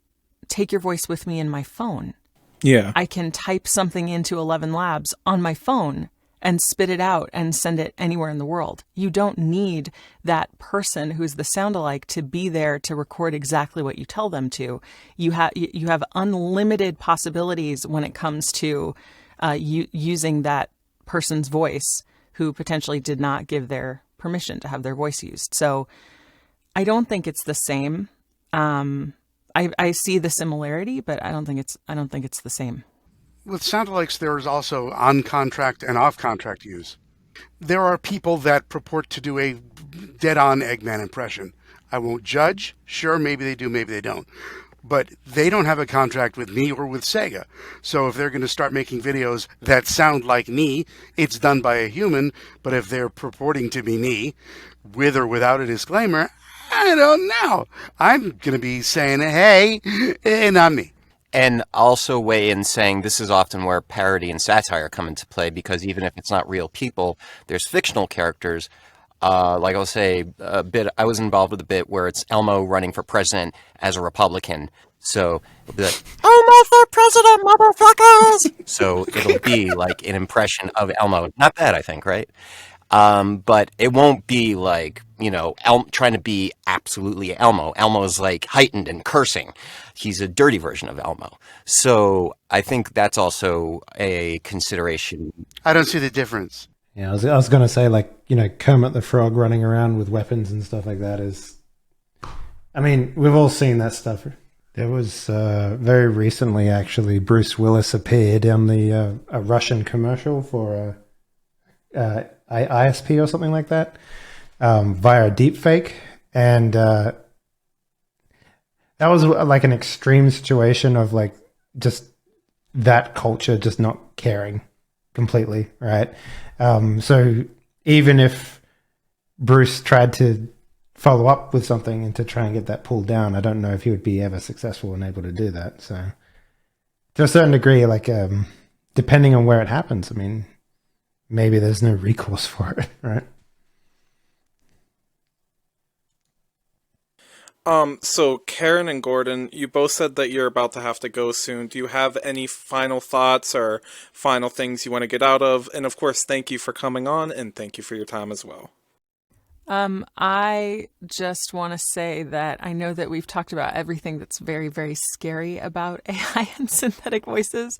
take your voice with me in my phone. Yeah. I can type something into 11 Labs on my phone and spit it out and send it anywhere in the world. You don't need that person who's the sound-alike to be there to record exactly what you tell them to. You have unlimited possibilities when it comes to using that person's voice who potentially did not give their permission to have their voice used. So I don't think it's the same. I see the similarity, but I don't think it's the same. With sound-alikes, there is also on-contract and off-contract use. There are people that purport to do a dead-on Eggman impression. I won't judge. Sure, maybe they do, maybe they don't. But they don't have a contract with me or with Sega. So if they're going to start making videos that sound like me, it's done by a human. But if they're purporting to be me, with or without a disclaimer, I don't know. I'm going to be saying, hey, not me. And also weigh in saying this is often where parody and satire come into play, because even if it's not real people, there's fictional characters. Like I'll say I was involved with a bit where it's Elmo running for president as a Republican. So it'll be like, Elmo for president, motherfuckers! So it'll be like an impression of Elmo. Not bad, I think, right? But it won't be like, trying to be absolutely Elmo. Elmo's like heightened and cursing. He's a dirty version of Elmo. So I think that's also a consideration. I don't see the difference. Yeah, I was going to say, like, Kermit the Frog running around with weapons and stuff like that is... I mean, we've all seen that stuff, There was very recently, actually, Bruce Willis appeared on a Russian commercial for ISP or something like that via deepfake, and that was like an extreme situation of like just that culture just not caring completely, right? So even if Bruce tried to follow up with something and to try and get that pulled down, I don't know if he would be ever successful and able to do that. So to a certain degree, like depending on where it happens, I mean, maybe there's no recourse for it, right? So Carin and Gordon, you both said that you're about to have to go soon. Do you have any final thoughts or final things you want to get out of? And of course, thank you for coming on, and thank you for your time as well. I just want to say that I know that we've talked about everything that's very, very scary about AI and synthetic voices,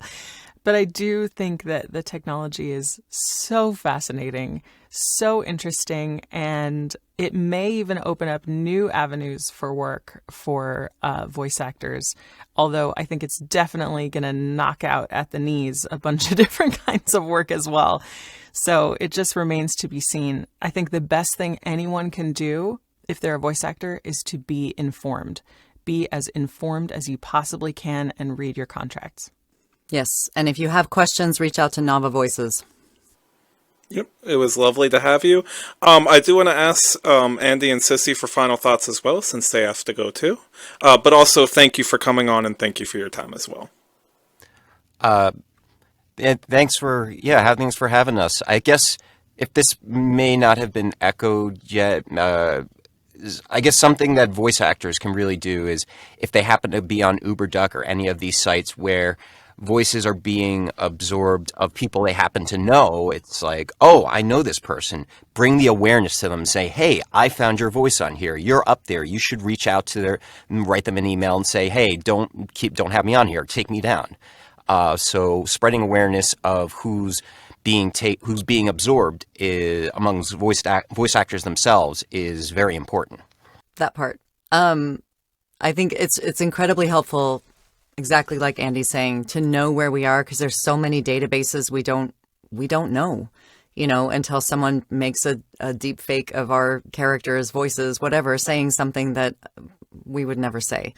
but I do think that the technology is so fascinating, so interesting, and it may even open up new avenues for work for voice actors. Although I think it's definitely going to knock out at the knees a bunch of different kinds of work as well. So it just remains to be seen. I think the best thing anyone can do if they're a voice actor is to be informed. Be as informed as you possibly can and read your contracts. Yes, and if you have questions, reach out to NAVA Voices. Yep, it was lovely to have you. I do want to ask Andy and CIssy for final thoughts as well, since they have to go too. But also, thank you for coming on, and thank you for your time as well. Thanks for having us. I guess if this may not have been echoed yet, I guess something that voice actors can really do is if they happen to be on UberDuck or any of these sites where voices are being absorbed of people they happen to know, it's like, oh, I know this person. Bring the awareness to them and say, hey, I found your voice on here. You're up there. You should reach out to write them an email and say, hey, don't have me on here. Take me down. So spreading awareness of who's being absorbed among voice actors themselves is very important. That part. I think it's incredibly helpful, exactly like Andy's saying, to know where we are, because there's so many databases we don't know, until someone makes a deep fake of our characters' voices, whatever, saying something that we would never say.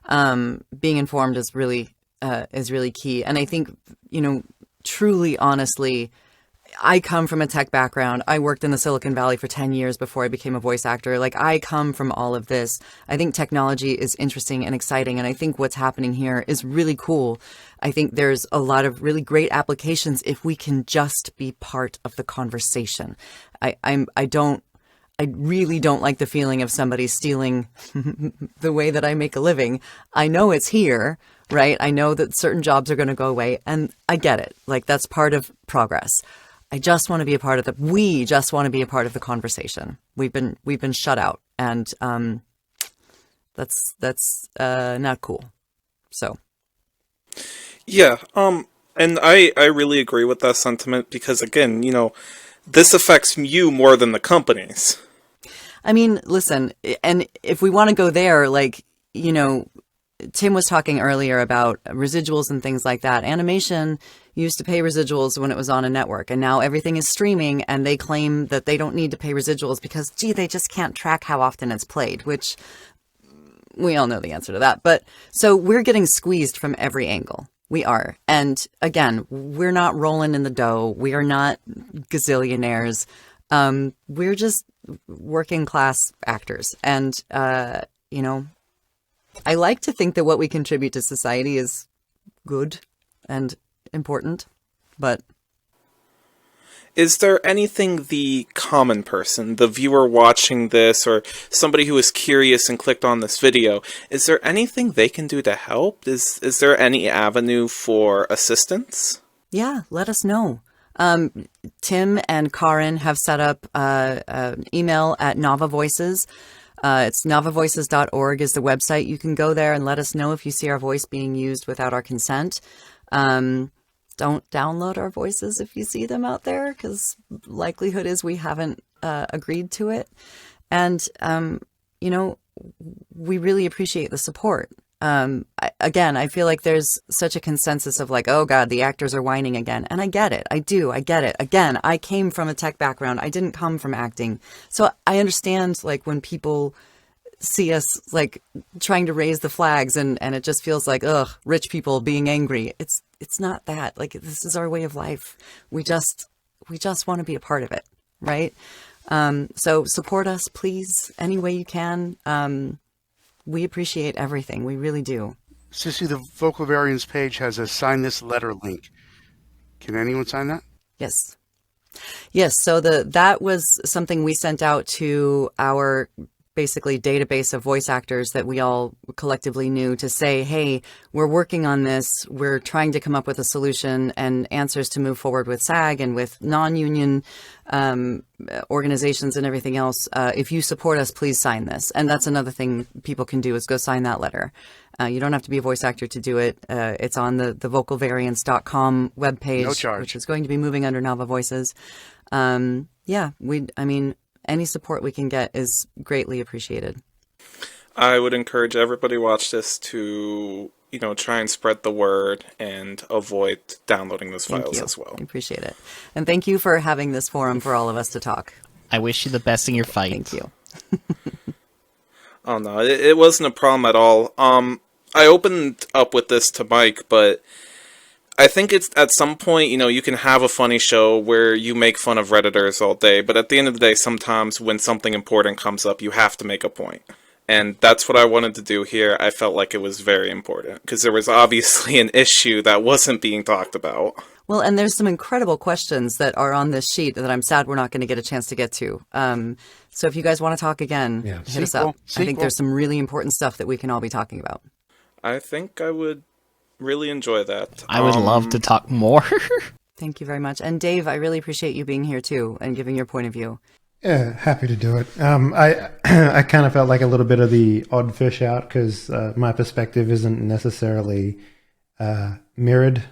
Being informed is really key. And I think, truly, honestly, I come from a tech background. I worked in the Silicon Valley for 10 years before I became a voice actor. Like, I come from all of this. I think technology is interesting and exciting. And I think what's happening here is really cool. I think there's a lot of really great applications if we can just be part of the conversation. I really don't like the feeling of somebody stealing the way that I make a living. I know it's here, right? I know that certain jobs are going to go away, and I get it. Like, that's part of progress. I just want to be a part of we just want to be a part of the conversation. We've been shut out, and that's not cool. So. Yeah. And I really agree with that sentiment because, again, this affects you more than the companies. I mean, listen, and if we want to go there, Tim was talking earlier about residuals and things like that. Animation used to pay residuals when it was on a network, and now everything is streaming, and they claim that they don't need to pay residuals because, they just can't track how often it's played, which we all know the answer to that. But so we're getting squeezed from every angle. We are. And again, we're not rolling in the dough. We are not gazillionaires. We're just working class actors. And, I like to think that what we contribute to society is good and important, but... Is there anything the common person, the viewer watching this, or somebody who is curious and clicked on this video, is there anything they can do to help? Is there any avenue for assistance? Yeah, let us know. Tim and Carin have set up an email at NAVA Voices. It's navavoices.org is the website. You can go there and let us know if you see our voice being used without our consent. Don't download our voices if you see them out there, because likelihood is we haven't agreed to it. And, we really appreciate the support. I feel like there's such a consensus of like, oh God, the actors are whining again. And I get it. I get it. Again, I came from a tech background. I didn't come from acting. So I understand like when people see us like trying to raise the flags and it just feels like, ugh, rich people being angry. It's not that. Like, this is our way of life. We just want to be a part of it. Right. So support us, please, any way you can. We appreciate everything. We really do. CIssy, the Vocal Variants page has a sign this letter link. Can anyone sign that? Yes. Yes. So that was something we sent out to our basically database of voice actors that we all collectively knew to say, hey, we're working on this. We're trying to come up with a solution and answers to move forward with SAG and with non-union organizations and everything else. If you support us, please sign this. And that's another thing people can do is go sign that letter. You don't have to be a voice actor to do it. It's on the vocalvariants.com webpage, No charge. which is going to be moving under NAVA Voices. Any support we can get is greatly appreciated. I would encourage everybody watch this to, try and spread the word and avoid downloading those files as well. I appreciate it. And thank you for having this forum for all of us to talk. I wish you the best in your fight. Thank you. Oh, no, it wasn't a problem at all. I opened up with this to Mike, but I think it's at some point, you can have a funny show where you make fun of Redditors all day, but at the end of the day, sometimes when something important comes up, you have to make a point. And that's what I wanted to do here. I felt like it was very important, because there was obviously an issue that wasn't being talked about. Well, and there's some incredible questions that are on this sheet that I'm sad we're not going to get a chance to get to. So if you guys want to talk again, hit us up. I think there's some really important stuff that we can all be talking about. I think I would really enjoy that. I would love to talk more. Thank you very much. And Dave, I really appreciate you being here too and giving your point of view. Yeah, happy to do it. I kind of felt like a little bit of the odd fish out because my perspective isn't necessarily mirrored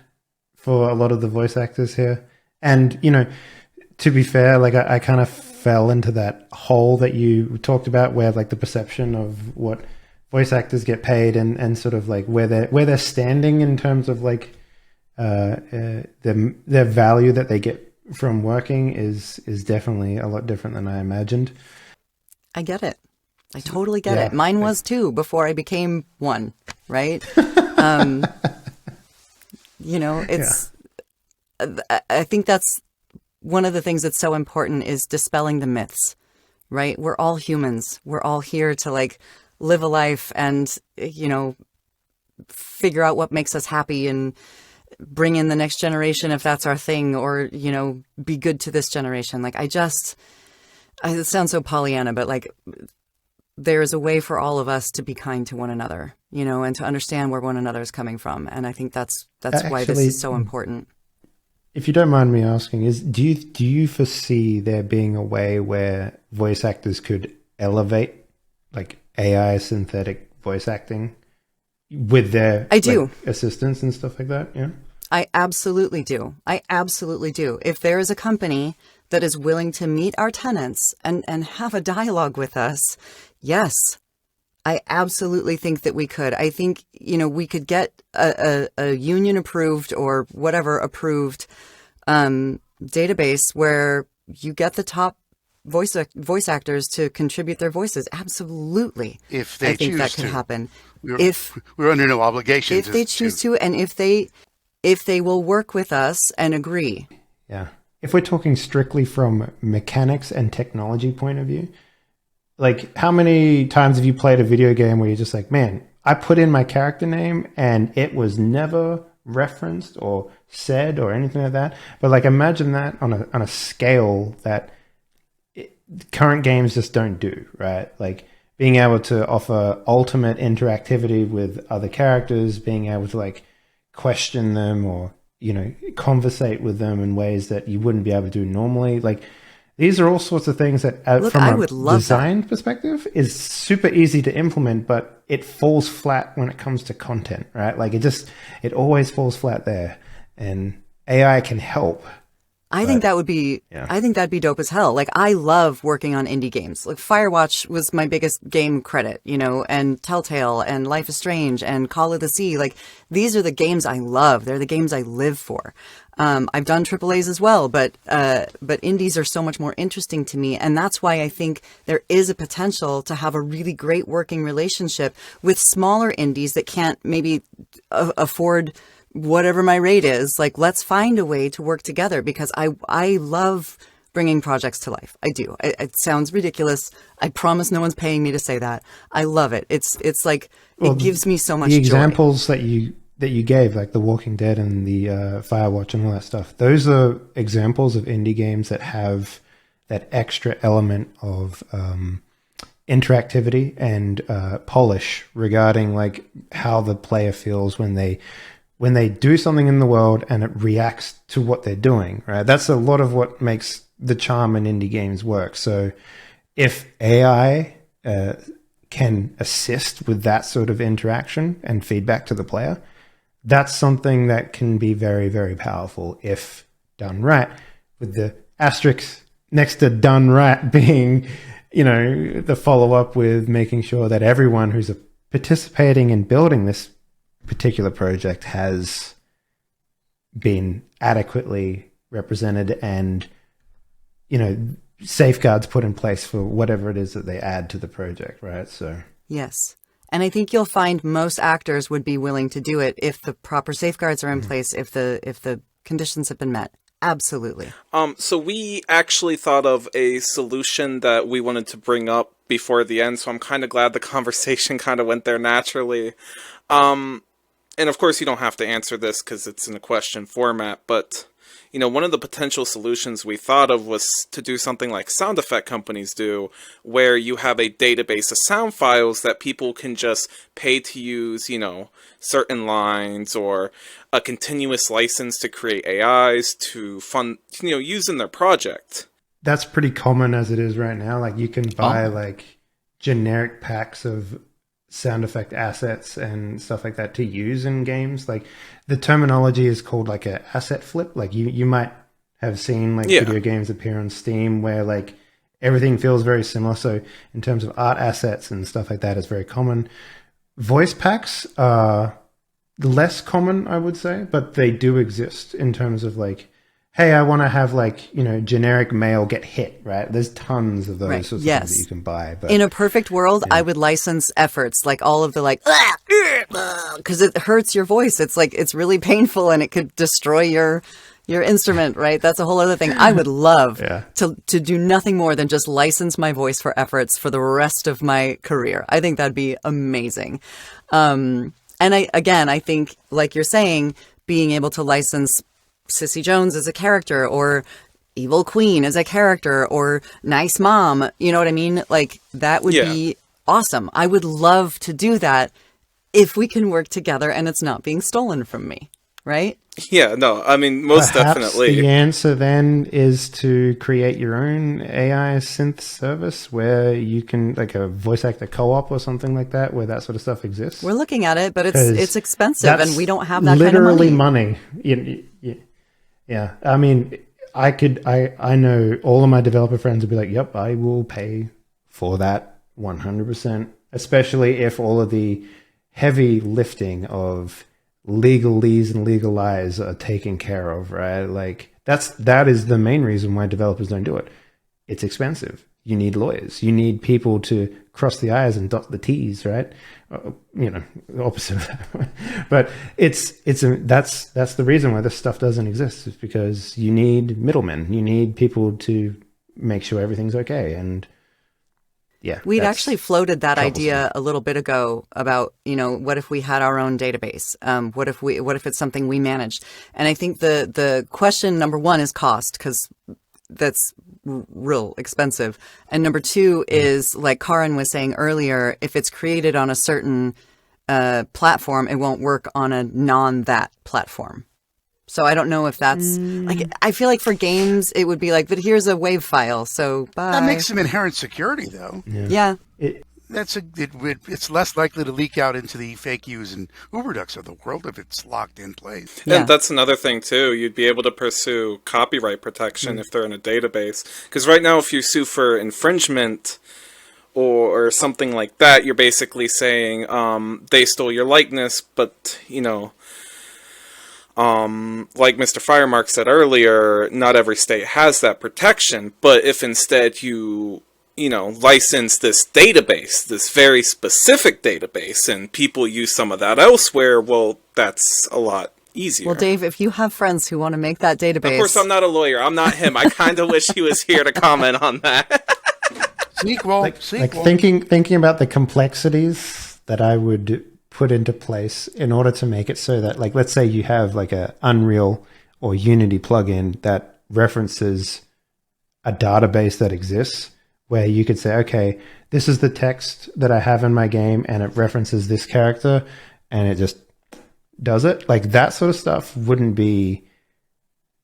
for a lot of the voice actors here. And, to be fair, like I kind of fell into that hole that you talked about where like the perception of what voice actors get paid and sort of like where they're standing in terms of like their value that they get from working is definitely a lot different than I imagined. I get it. I totally get it. Mine was too before I became one, right? It's I think that's one of the things that's so important is dispelling the myths, right? We're all humans. We're all here to like live a life and, figure out what makes us happy and bring in the next generation if that's our thing or, be good to this generation. Like it sounds so Pollyanna, but like there's a way for all of us to be kind to one another, and to understand where one another is coming from. And I think that's why this is so important. If you don't mind me asking, do you foresee there being a way where voice actors could elevate like AI synthetic voice acting with their assistants and stuff like that? Yeah, I absolutely do. If there is a company that is willing to meet our tenants and have a dialogue with us, yes, I absolutely think that we could. I think, we could get a union approved or whatever approved database where you get the top voice actors to contribute their voices. Absolutely. If they I think choose that could to. happen. We're under no obligation. If they choose to, and if they will work with us and agree. Yeah. If we're talking strictly from mechanics and technology point of view, like how many times have you played a video game where you're just like, man, I put in my character name and it was never referenced or said or anything like that. But like imagine that on a scale that current games just don't do, right? Like being able to offer ultimate interactivity with other characters, being able to like question them or, conversate with them in ways that you wouldn't be able to do normally. Like these are all sorts of things that from a design perspective is super easy to implement, but it falls flat when it comes to content, right? Like it always falls flat there, and AI can help I think that would be, I think that'd be dope as hell. Like, I love working on indie games. Like, Firewatch was my biggest game credit, you know, and Telltale and Life is Strange and Call of the Sea. Like, these are the games I love. They're the games I live for. I've done AAAs as well, but indies are so much more interesting to me. And that's why I think there is a potential to have a really great working relationship with smaller indies that can't maybe afford whatever my rate is. Like, let's find a way to work together, because I love bringing projects to life. I do. It sounds ridiculous. I promise no one's paying me to say that. I love it. It's like, it gives me so much joy. The examples that you gave, like The Walking Dead and the Firewatch and all that stuff, those are examples of indie games that have that extra element of interactivity and polish regarding like how the player feels when they do something in the world and it reacts to what they're doing, right? That's a lot of what makes the charm in indie games work. So if AI can assist with that sort of interaction and feedback to the player, that's something that can be very, very powerful if done right, with the asterisk next to done right being, you know, the follow-up with making sure that everyone who's participating in building this particular project has been adequately represented and, you know, safeguards put in place for whatever it is that they add to the project, right? So yes. And I think you'll find most actors would be willing to do it if the proper safeguards are in place, if the conditions have been met. Absolutely. So we actually thought of a solution that we wanted to bring up before the end, so I'm kind of glad the conversation kind of went there naturally. And of course you don't have to answer this because it's in a question format, but you know, one of the potential solutions we thought of was to do something like sound effect companies do, where you have a database of sound files that people can just pay to use, you know, certain lines, or a continuous license to create AIs to fund, you know, use in their project. That's pretty common as it is right now. Like, you can buy like generic packs of sound effect assets and stuff like that to use in games. Like, the terminology is called like a asset flip. Like, you might have seen like video games appear on Steam where like everything feels very similar. So in terms of art assets and stuff like that, it's very common. Voice packs are less common, I would say, but they do exist in terms of like, hey, I want to have like, you know, generic male get hit, right? There's tons of those sorts of things that you can buy. But in a perfect world, I would license efforts, like all of the like, because it hurts your voice. It's like, it's really painful and it could destroy your instrument, right? That's a whole other thing. I would love to do nothing more than just license my voice for efforts for the rest of my career. I think that'd be amazing. And I think, like you're saying, being able to license Cissy Jones as a character, or Evil Queen as a character, or Nice Mom, you know what I mean? Like, that would be awesome. I would love to do that if we can work together and it's not being stolen from me, right? Yeah, no, I mean, most Perhaps definitely. The answer then is to create your own AI synth service where you can, like a voice actor co-op or something like that, where that sort of stuff exists. We're looking at it, but it's expensive and we don't have that kind of literally money. Yeah, I mean, I know all of my developer friends would be like, yep, I will pay for that 100%, especially if all of the heavy lifting of legalese and legalize are taken care of, right? Like, that is the main reason why developers don't do it. It's expensive. You need lawyers. You need people to cross the I's and dot the T's, right? You know, the opposite of that. But that's the reason why this stuff doesn't exist, is because you need middlemen. You need people to make sure everything's okay. And we'd actually floated that idea a little bit ago about, you know, what if we had our own database? What if it's something we managed? And I think the question number one is cost, because that's real expensive. And number two is, like Carin was saying earlier, if it's created on a certain platform, it won't work on a non-that platform. So I don't know if that's like, I feel like for games, it would be like, but here's a WAV file. So bye. That makes some inherent security, though. Yeah. it's less likely to leak out into the fake use and Uberducks of the world if it's locked in place. And that's another thing, too. You'd be able to pursue copyright protection if they're in a database. Because right now, if you sue for infringement or something like that, you're basically saying they stole your likeness, but, like Mr. Firemark said earlier, not every state has that protection. But if instead you license this database, this very specific database, and people use some of that elsewhere, well, that's a lot easier. Well, Dave, if you have friends who want to make that database... Of course, I'm not a lawyer. I'm not him. I kind of wish he was here to comment on that. Sequel. Thinking about the complexities that I would put into place in order to make it so that, like, let's say you have like a Unreal or Unity plugin that references a database that exists, where you could say, okay, this is the text that I have in my game and it references this character and it just does it. Like, that sort of stuff wouldn't be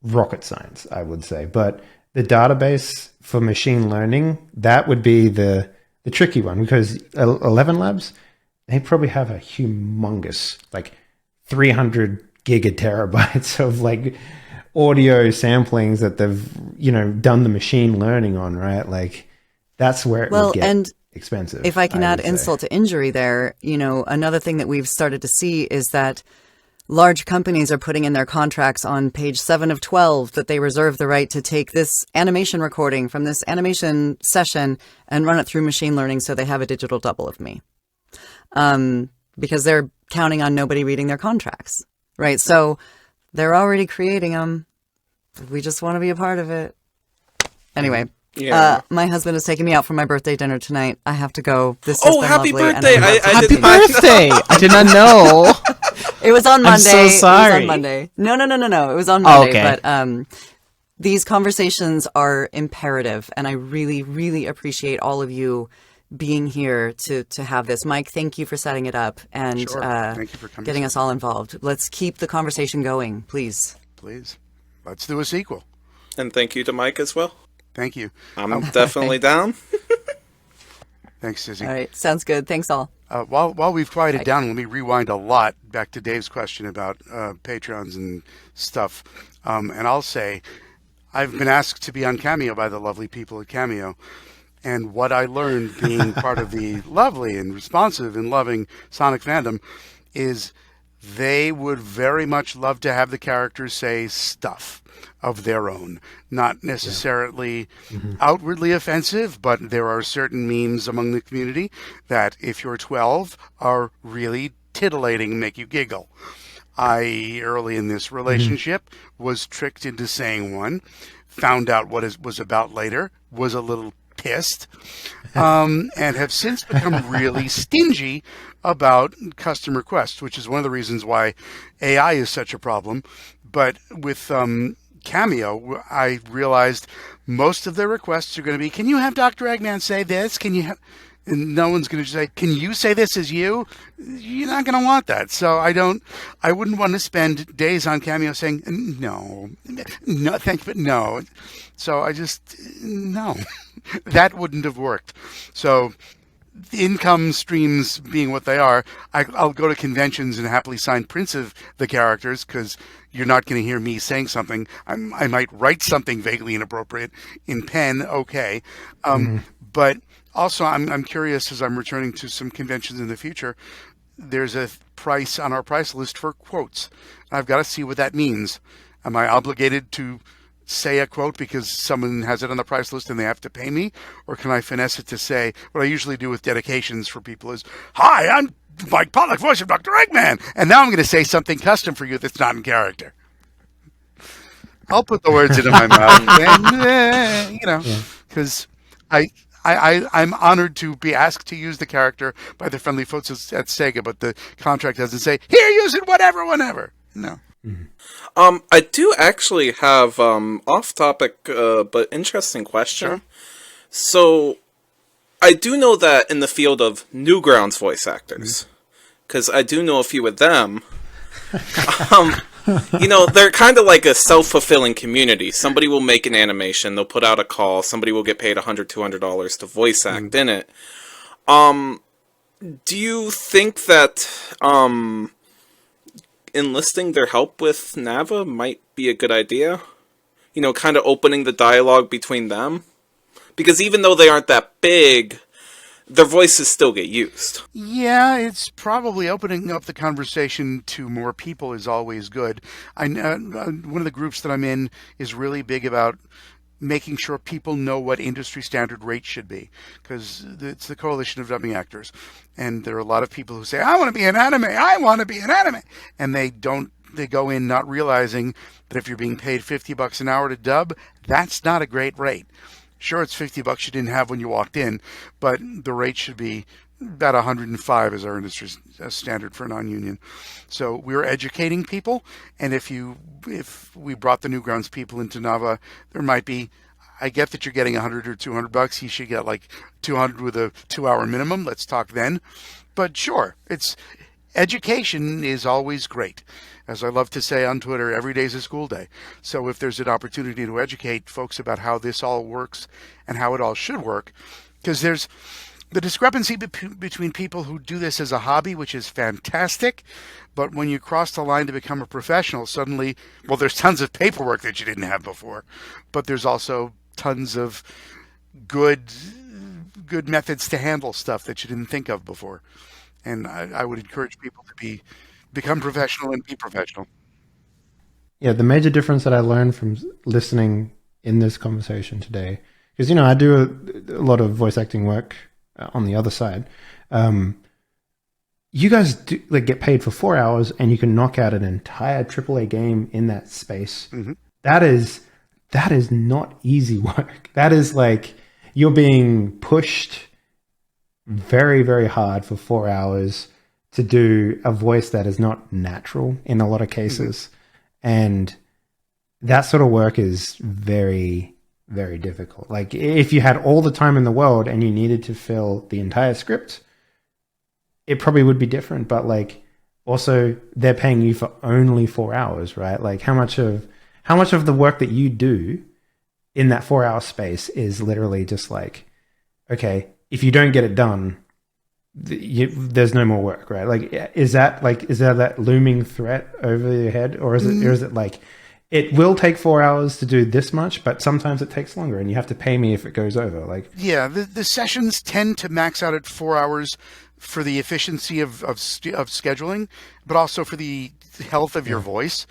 rocket science, I would say. But the database for machine learning, that would be the tricky one, because 11 Labs, they probably have a humongous, like 300 gigaterabytes of like audio samplings that they've, done the machine learning on, right? Like, that's where it would get expensive. If I can add insult to injury there, another thing that we've started to see is that large companies are putting in their contracts on page 7 of 12 that they reserve the right to take this animation recording from this animation session and run it through machine learning so they have a digital double of me. Because they're counting on nobody reading their contracts, right? So they're already creating them. We just want to be a part of it. Anyway. Yeah. My husband is taking me out for my birthday dinner tonight. I have to go. This has been happy lovely, birthday! Happy birthday! I did not know. It was on Monday. I'm so sorry. It was on Monday. No. It was on Monday. Okay. But these conversations are imperative, and I really, really appreciate all of you being here to have this. Mike, thank you for setting it up and Thank you for coming. getting us all involved. Let's keep the conversation going, please. Please. Let's do a sequel. And thank you to Mike as well. Thank you. I'm definitely down. Thanks, CIssy. All right. Sounds good. Thanks all. While we've quieted down, let me rewind a lot back to Dave's question about Patreons and stuff. And I'll say, I've been asked to be on Cameo by the lovely people at Cameo. And what I learned being part of the lovely and responsive and loving Sonic fandom is they would very much love to have the characters say stuff of their own. Not necessarily outwardly offensive, but there are certain memes among the community that, if you're 12, are really titillating and make you giggle. I, early in this relationship, was tricked into saying one, found out what it was about later, was a little pissed, and have since become really stingy about custom requests, which is one of the reasons why AI is such a problem. But with Cameo, I realized most of their requests are going to be, can you have Dr. Eggman say this? Can you have... And no one's going to say, can you say this as you? You're not going to want that. So I wouldn't want to spend days on Cameo saying, no, thank you, but no. So no, that wouldn't have worked. So income streams being what they are, I'll go to conventions and happily sign prints of the characters because you're not going to hear me saying something. I might write something vaguely inappropriate in pen, okay. But also, I'm curious, as I'm returning to some conventions in the future, there's a price on our price list for quotes. I've got to see what that means. Am I obligated to say a quote because someone has it on the price list and they have to pay me? Or can I finesse it to say, what I usually do with dedications for people is, hi, I'm Mike Pollack, voice of Dr. Eggman, and now I'm going to say something custom for you that's not in character. I'll put the words into my mouth, and, because I'm honored to be asked to use the character by the friendly folks at Sega, but the contract doesn't say, here, use it, whenever. No. I do actually have off-topic but interesting question. Sure. So, I do know that in the field of Newgrounds voice actors, because I do know a few of them, they're kind of like a self-fulfilling community. Somebody will make an animation, they'll put out a call, somebody will get paid $100, $200 to voice act in it. Do you think that enlisting their help with NAVA might be a good idea? You know, kind of opening the dialogue between them? Because even though they aren't that big, their voices still get used. Yeah, it's probably opening up the conversation to more people is always good. I know one of the groups that I'm in is really big about making sure people know what industry standard rates should be, because it's the Coalition of Dubbing Actors, and there are a lot of people who say, "I want to be an anime, I want to be an anime," and they don't. They go in not realizing that if you're being paid $50 an hour to dub, that's not a great rate. Sure, it's $50 you didn't have when you walked in, but the rate should be about 105 as our industry standard for non-union. So we're educating people, and if we brought the Newgrounds people into NAVA, there might be. I get that you're getting 100 or $200. You should get like 200 with a 2-hour minimum. Let's talk then. But sure, education is always great. As I love to say on Twitter, every day is a school day. So if there's an opportunity to educate folks about how this all works and how it all should work, because there's the discrepancy between people who do this as a hobby, which is fantastic, but when you cross the line to become a professional, suddenly, well, there's tons of paperwork that you didn't have before, but there's also tons of good methods to handle stuff that you didn't think of before. And I would encourage people to become professional and be professional. Yeah, the major difference that I learned from listening in this conversation today, because, I do a lot of voice acting work on the other side. You guys do, get paid for 4 hours and you can knock out an entire AAA game in that space. Mm-hmm. That is not easy work. That is you're being pushed very, very hard for 4 hours to do a voice that is not natural in a lot of cases. Mm-hmm. And that sort of work is very, very difficult. If you had all the time in the world and you needed to fill the entire script, it probably would be different. But also they're paying you for only 4 hours, right? How much of the work that you do in that 4 hour space is literally just okay, if you don't get it done, there's no more work, right? Is there that looming threat over your head, or is it it will take 4 hours to do this much, but sometimes it takes longer, and you have to pay me if it goes over? Yeah, the sessions tend to max out at 4 hours for the efficiency of scheduling, but also for the health of your voice.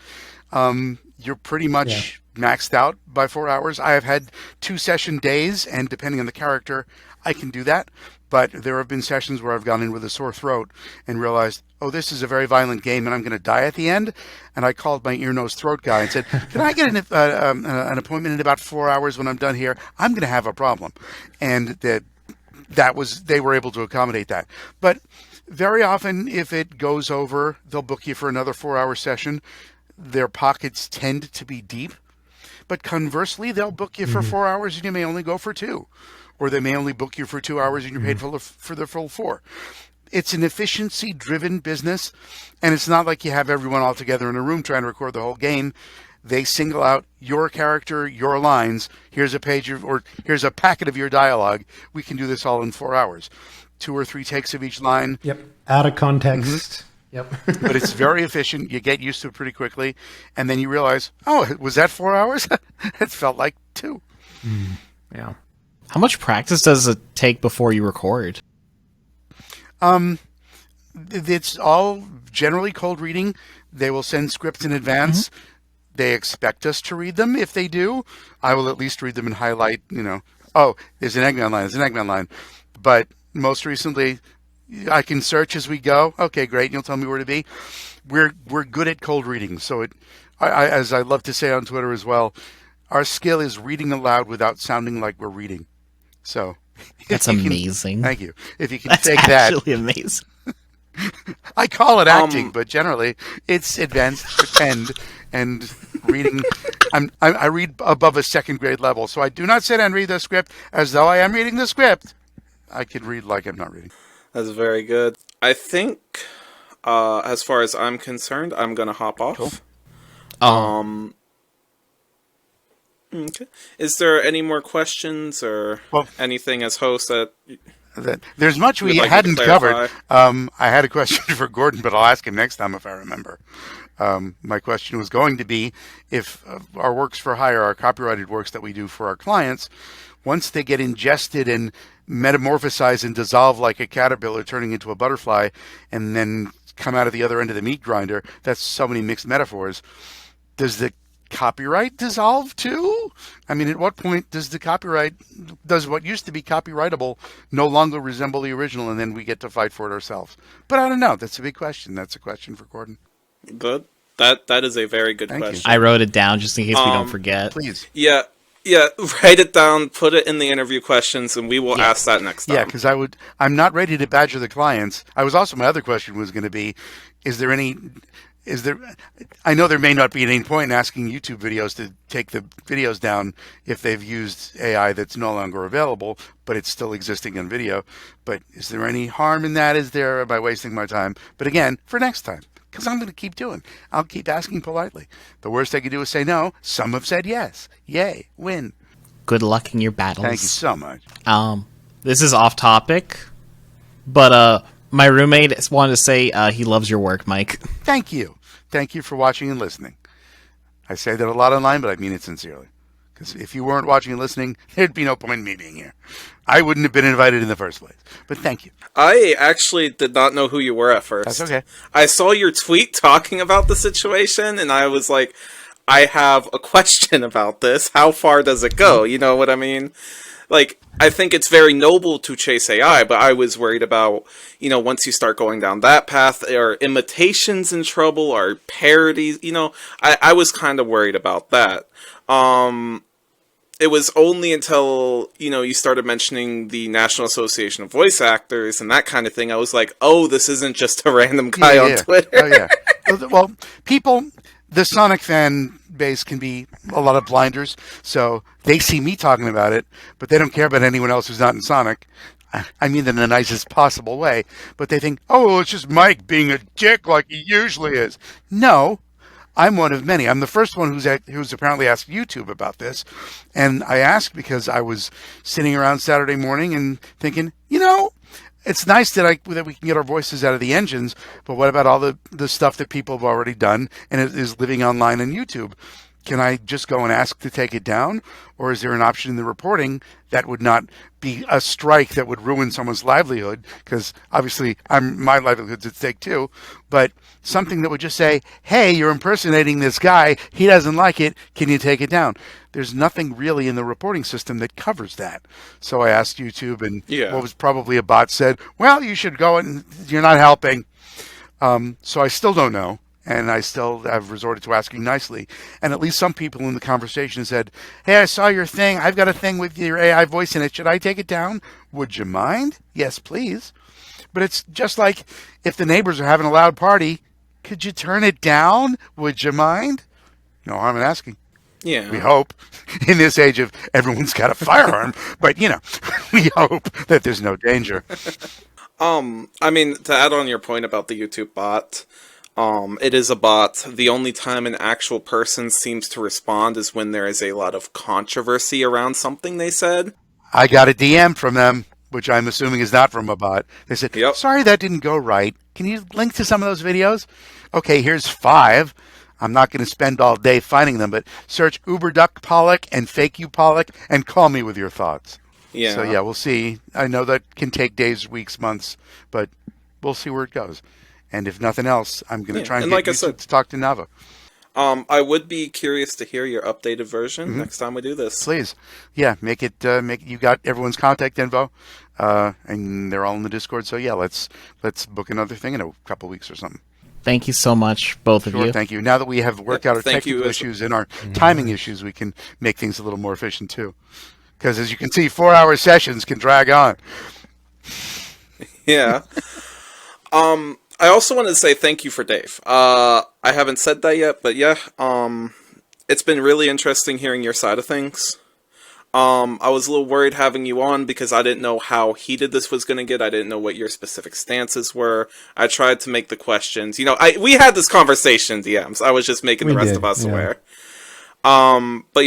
You're pretty much maxed out by 4 hours. I have had 2 session days, and depending on the character, I can do that. But there have been sessions where I've gone in with a sore throat and realized, oh, this is a very violent game and I'm going to die at the end. And I called my ear, nose, throat guy and said, can I get an appointment in about 4 hours when I'm done here? I'm going to have a problem. And they were able to accommodate that. But very often, if it goes over, they'll book you for another 4 hour session. Their pockets tend to be deep. But conversely, they'll book you for 4 hours and you may only go for 2. Or they may only book you for 2 hours and you're paid for the full 4. It's an efficiency-driven business, and it's not like you have everyone all together in a room trying to record the whole game. They single out your character, your lines. Here's a page or here's a packet of your dialogue. We can do this all in 4 hours. 2 or 3 takes of each line. Yep. Out of context. Mm-hmm. Yep. But it's very efficient. You get used to it pretty quickly, and then you realize, oh, was that 4 hours? It felt like 2. Yeah. How much practice does it take before you record? It's all generally cold reading. They will send scripts in advance. Mm-hmm. They expect us to read them. If they do, I will at least read them and highlight, oh, there's an Eggman line, there's an Eggman line. But most recently, I can search as we go. Okay, great. You'll tell me where to be. We're good at cold reading. So as I love to say on Twitter as well, our skill is reading aloud without sounding like we're reading. So that's amazing. Thank you. If you can fake that. That's actually amazing. I call it acting, but generally it's advanced pretend and reading. I read above a second grade level, so I do not sit and read the script as though I am reading the script. I could read like I'm not reading. That's very good. I think, as far as I'm concerned, I'm gonna hop off. Cool. Okay. Is there any more questions or anything as host that There's much we Would like me to hadn't covered. clarify? I had a question for Gordon, but I'll ask him next time if I remember. My question was going to be if our works for hire, our copyrighted works that we do for our clients, once they get ingested and metamorphosize and dissolve like a caterpillar turning into a butterfly and then come out of the other end of the meat grinder, that's so many mixed metaphors. Does the copyright dissolve too? I mean, at what point does what used to be copyrightable no longer resemble the original, and then we get to fight for it ourselves? But I don't know. That's a big question. That's a question for Gordon. Good. That is a very good Thank you. question. I wrote it down just in case we don't forget. Please. Yeah, write it down, put it in the interview questions, and we will ask that next time. Yeah, because I'm not ready to badger the clients. My other question was going to be, I know there may not be any point in asking YouTube videos to take the videos down if they've used AI that's no longer available, but it's still existing on video. But is there any harm in that? Is there by wasting my time? But again, for next time, because I'm going to keep doing. I'll keep asking politely. The worst I can do is say no. Some have said yes. Yay, win. Good luck in your battles. Thank you so much. This is off topic, but my roommate wanted to say he loves your work, Mike. Thank you. Thank you for watching and listening. I say that a lot online, but I mean it sincerely. Because if you weren't watching and listening, there'd be no point in me being here. I wouldn't have been invited in the first place. But thank you. I actually did not know who you were at first. That's okay. I saw your tweet talking about the situation, and I was like, I have a question about this. How far does it go? You know what I mean? Like, I think it's very noble to chase AI, but I was worried about, once you start going down that path, are imitations in trouble, are parodies, I was kind of worried about that. It was only until, you started mentioning the National Association of Voice Actors and that kind of thing, I was like, oh, this isn't just a random guy on Twitter. Oh, yeah. Well, the Sonic fan base can be a lot of blinders, so they see me talking about it, but they don't care about anyone else who's not in Sonic. I mean that in the nicest possible way, but they think, oh, well, it's just Mike being a dick like he usually is. No, I'm one of many. I'm the first one who's apparently asked YouTube about this, and I asked because I was sitting around Saturday morning and thinking, it's nice that we can get our voices out of the engines, but what about all the stuff that people have already done and it is living online on YouTube? Can I just go and ask to take it down? Or is there an option in the reporting that would not be a strike that would ruin someone's livelihood? Because obviously my livelihood's at stake too. But something that would just say, hey, you're impersonating this guy. He doesn't like it. Can you take it down? There's nothing really in the reporting system that covers that. So I asked YouTube, and what was probably a bot said, well, you should go and you're not helping. So I still don't know. And I still have resorted to asking nicely. And at least some people in the conversation said, hey, I saw your thing. I've got a thing with your AI voice in it. Should I take it down? Would you mind? Yes, please. But it's just like if the neighbors are having a loud party, could you turn it down? Would you mind? No harm in asking. Yeah. We hope in this age of everyone's got a firearm, but we hope that there's no danger. I mean, to add on your point about the YouTube bot, it is a bot. The only time an actual person seems to respond is when there is a lot of controversy around something they said. I got a DM from them, which I'm assuming is not from a bot. They said, sorry, that didn't go right. Can you link to some of those videos? Okay, here's 5. I'm not going to spend all day finding them, but search UberDuck Pollack and Fake You Pollack and call me with your thoughts. Yeah. So we'll see. I know that can take days, weeks, months, but we'll see where it goes. And if nothing else, I'm going to try and get YouTube to talk to NAVA. I would be curious to hear your updated version next time we do this. Please. Yeah, make it, you got everyone's contact info, and they're all in the Discord. So let's book another thing in a couple weeks or something. Thank you so much, both of you. Thank you. Now that we have worked out our technical issues and our timing issues, we can make things a little more efficient too. Because as you can see, 4-hour sessions can drag on. Yeah. I also wanted to say thank you for Dave. I haven't said that yet, but it's been really interesting hearing your side of things. I was a little worried having you on because I didn't know how heated this was going to get. I didn't know what your specific stances were. I tried to make the questions. We had this conversation, DMs. I was just making the rest of us aware. But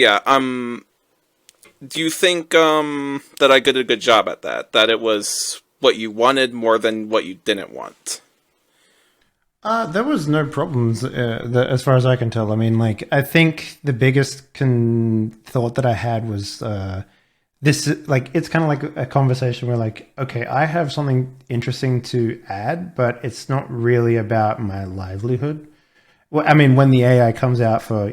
do you think that I did a good job at that? That it was what you wanted more than what you didn't want? There was no problems as far as I can tell. I mean, like, I think the biggest thought that I had was this, like, it's kind of like a conversation where, like, okay, I have something interesting to add, but it's not really about my livelihood. Well, I mean, when the AI comes out for,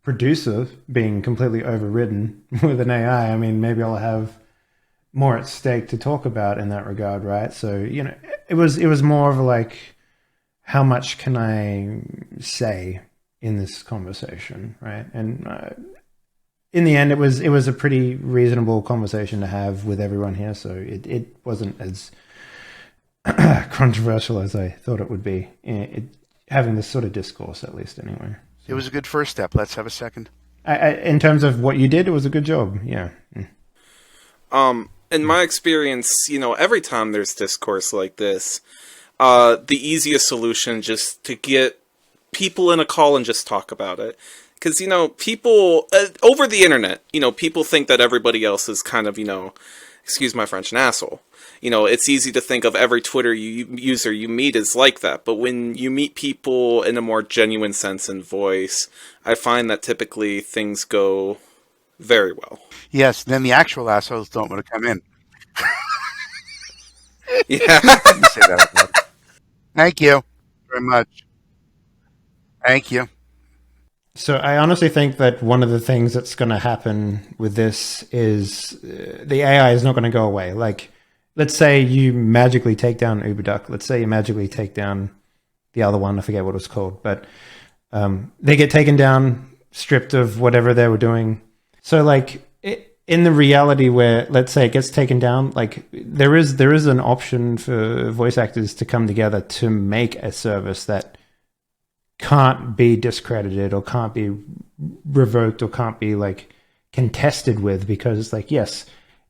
producer being completely overridden with an AI, I mean, maybe I'll have more at stake to talk about in that regard, right? So, it was more of like, how much can I say in this conversation, right? And in the end, it was a pretty reasonable conversation to have with everyone here, so it wasn't as controversial as I thought it would be. Having this sort of discourse, at least, anyway. It was a good first step. Let's have a second. In terms of what you did, it was a good job. Yeah. In my experience, every time there's discourse like this, the easiest solution just to get people in a call and just talk about it. Because, people, over the internet, people think that everybody else is kind of, excuse my French, an asshole. It's easy to think of every Twitter user you meet is like that. But when you meet people in a more genuine sense and voice, I find that typically things go very well. Yes, then the actual assholes don't want to come in. Yeah. You say that out loud. Thank you very much. Thank you. So I honestly think that one of the things that's going to happen with this is the AI is not going to go away. Like, let's say you magically take down UberDuck. Let's say you magically take down the other one. I forget what it was called. But they get taken down, stripped of whatever they were doing. So, like, in the reality where, let's say, it gets taken down, like, there is an option for voice actors to come together to make a service that can't be discredited or can't be revoked or can't be, like, contested with, because it's like, yes,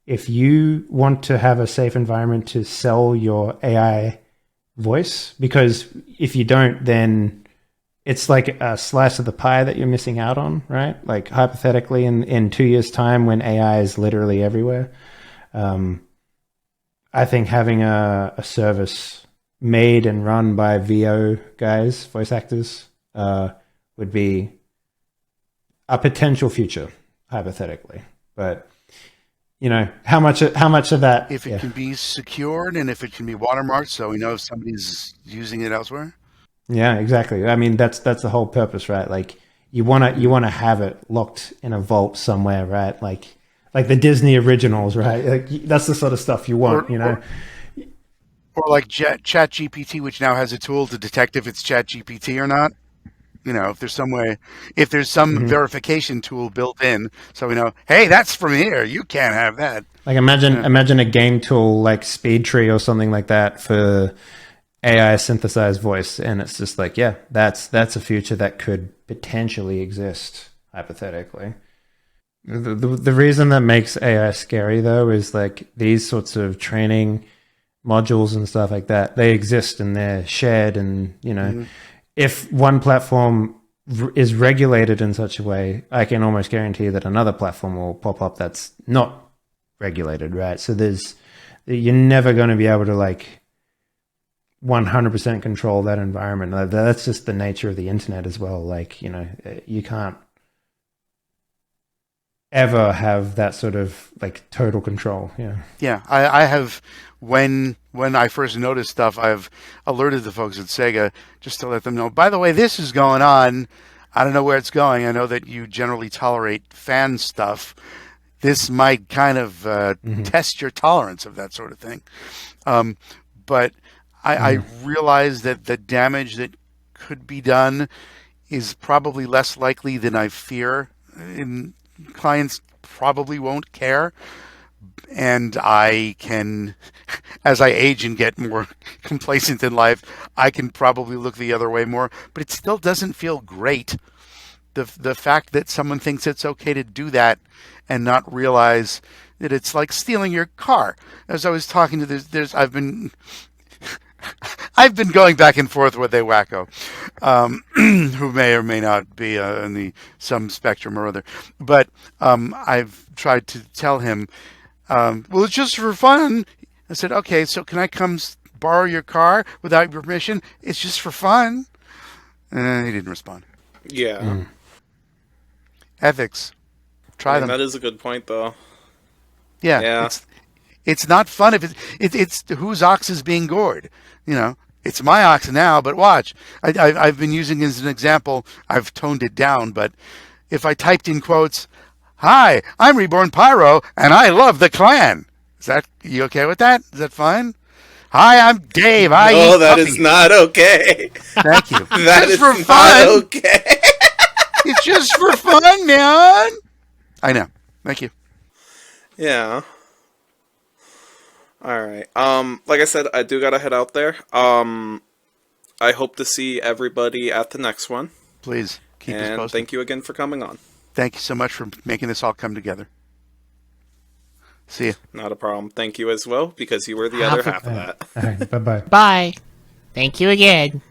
if you want to have a safe environment to sell your AI voice, because if you don't, then it's like a slice of the pie that you're missing out on, right? Like, hypothetically, in 2 years' time, when AI is literally everywhere, I think having a service made and run by VO guys, voice actors, would be a potential future, hypothetically. But how much of that? If it can be secured and if it can be watermarked, so we know if somebody's using it elsewhere. Yeah, exactly. I mean, that's the whole purpose, right? Like, you wanna have it locked in a vault somewhere, right? Like the Disney originals, right? Like, that's the sort of stuff you want, Or like ChatGPT, which now has a tool to detect if it's ChatGPT or not. If there's some verification tool built in, so we know, hey, that's from here. You can't have that. Like, imagine a game tool like SpeedTree or something like that for AI synthesized voice, and it's just like, yeah, that's a future that could potentially exist, hypothetically. The reason that makes AI scary, though, is like these sorts of training modules and stuff like that, they exist and they're shared, and if one platform is regulated in such a way, I can almost guarantee that another platform will pop up that's not regulated, right? So you're never going to be able to, like, 100% control that environment. That's just the nature of the internet as well. Like, you can't ever have that sort of, like, total control. Yeah, I have, when I first noticed stuff, I've alerted the folks at Sega just to let them know, by the way, this is going on. I don't know where it's going. I know that you generally tolerate fan stuff. This might kind of test your tolerance of that sort of thing. But I realize that the damage that could be done is probably less likely than I fear. And clients probably won't care. And I can, as I age and get more complacent in life, I can probably look the other way more. But it still doesn't feel great. The fact that someone thinks it's okay to do that and not realize that it's like stealing your car. As I was talking to I've been going back and forth with a wacko, who may or may not be in some spectrum or other. But I've tried to tell him, well, it's just for fun. I said, okay, so can I come borrow your car without your permission? It's just for fun. He didn't respond. Yeah. Ethics. Try them. That is a good point, though. Yeah. It's not fun if it's whose ox is being gored. It's my ox now, but watch. I've been using it as an example. I've toned it down, but if I typed in quotes, "Hi, I'm Reborn Pyro, and I love the Klan." You okay with that? Is that fine? "Hi, I'm Dave. I eat that puppies." is not okay. Thank you. That Just is for not fun. okay. It's just for fun, man. I know. Thank you. Yeah. All right. Like I said, I do gotta head out there. I hope to see everybody at the next one. Please keep us And posted. thank you again for coming on. Thank you so much for making this all come together. See you. Not a problem. Thank you as well, because you were the other half of that. All right, bye-bye. Bye. Thank you again.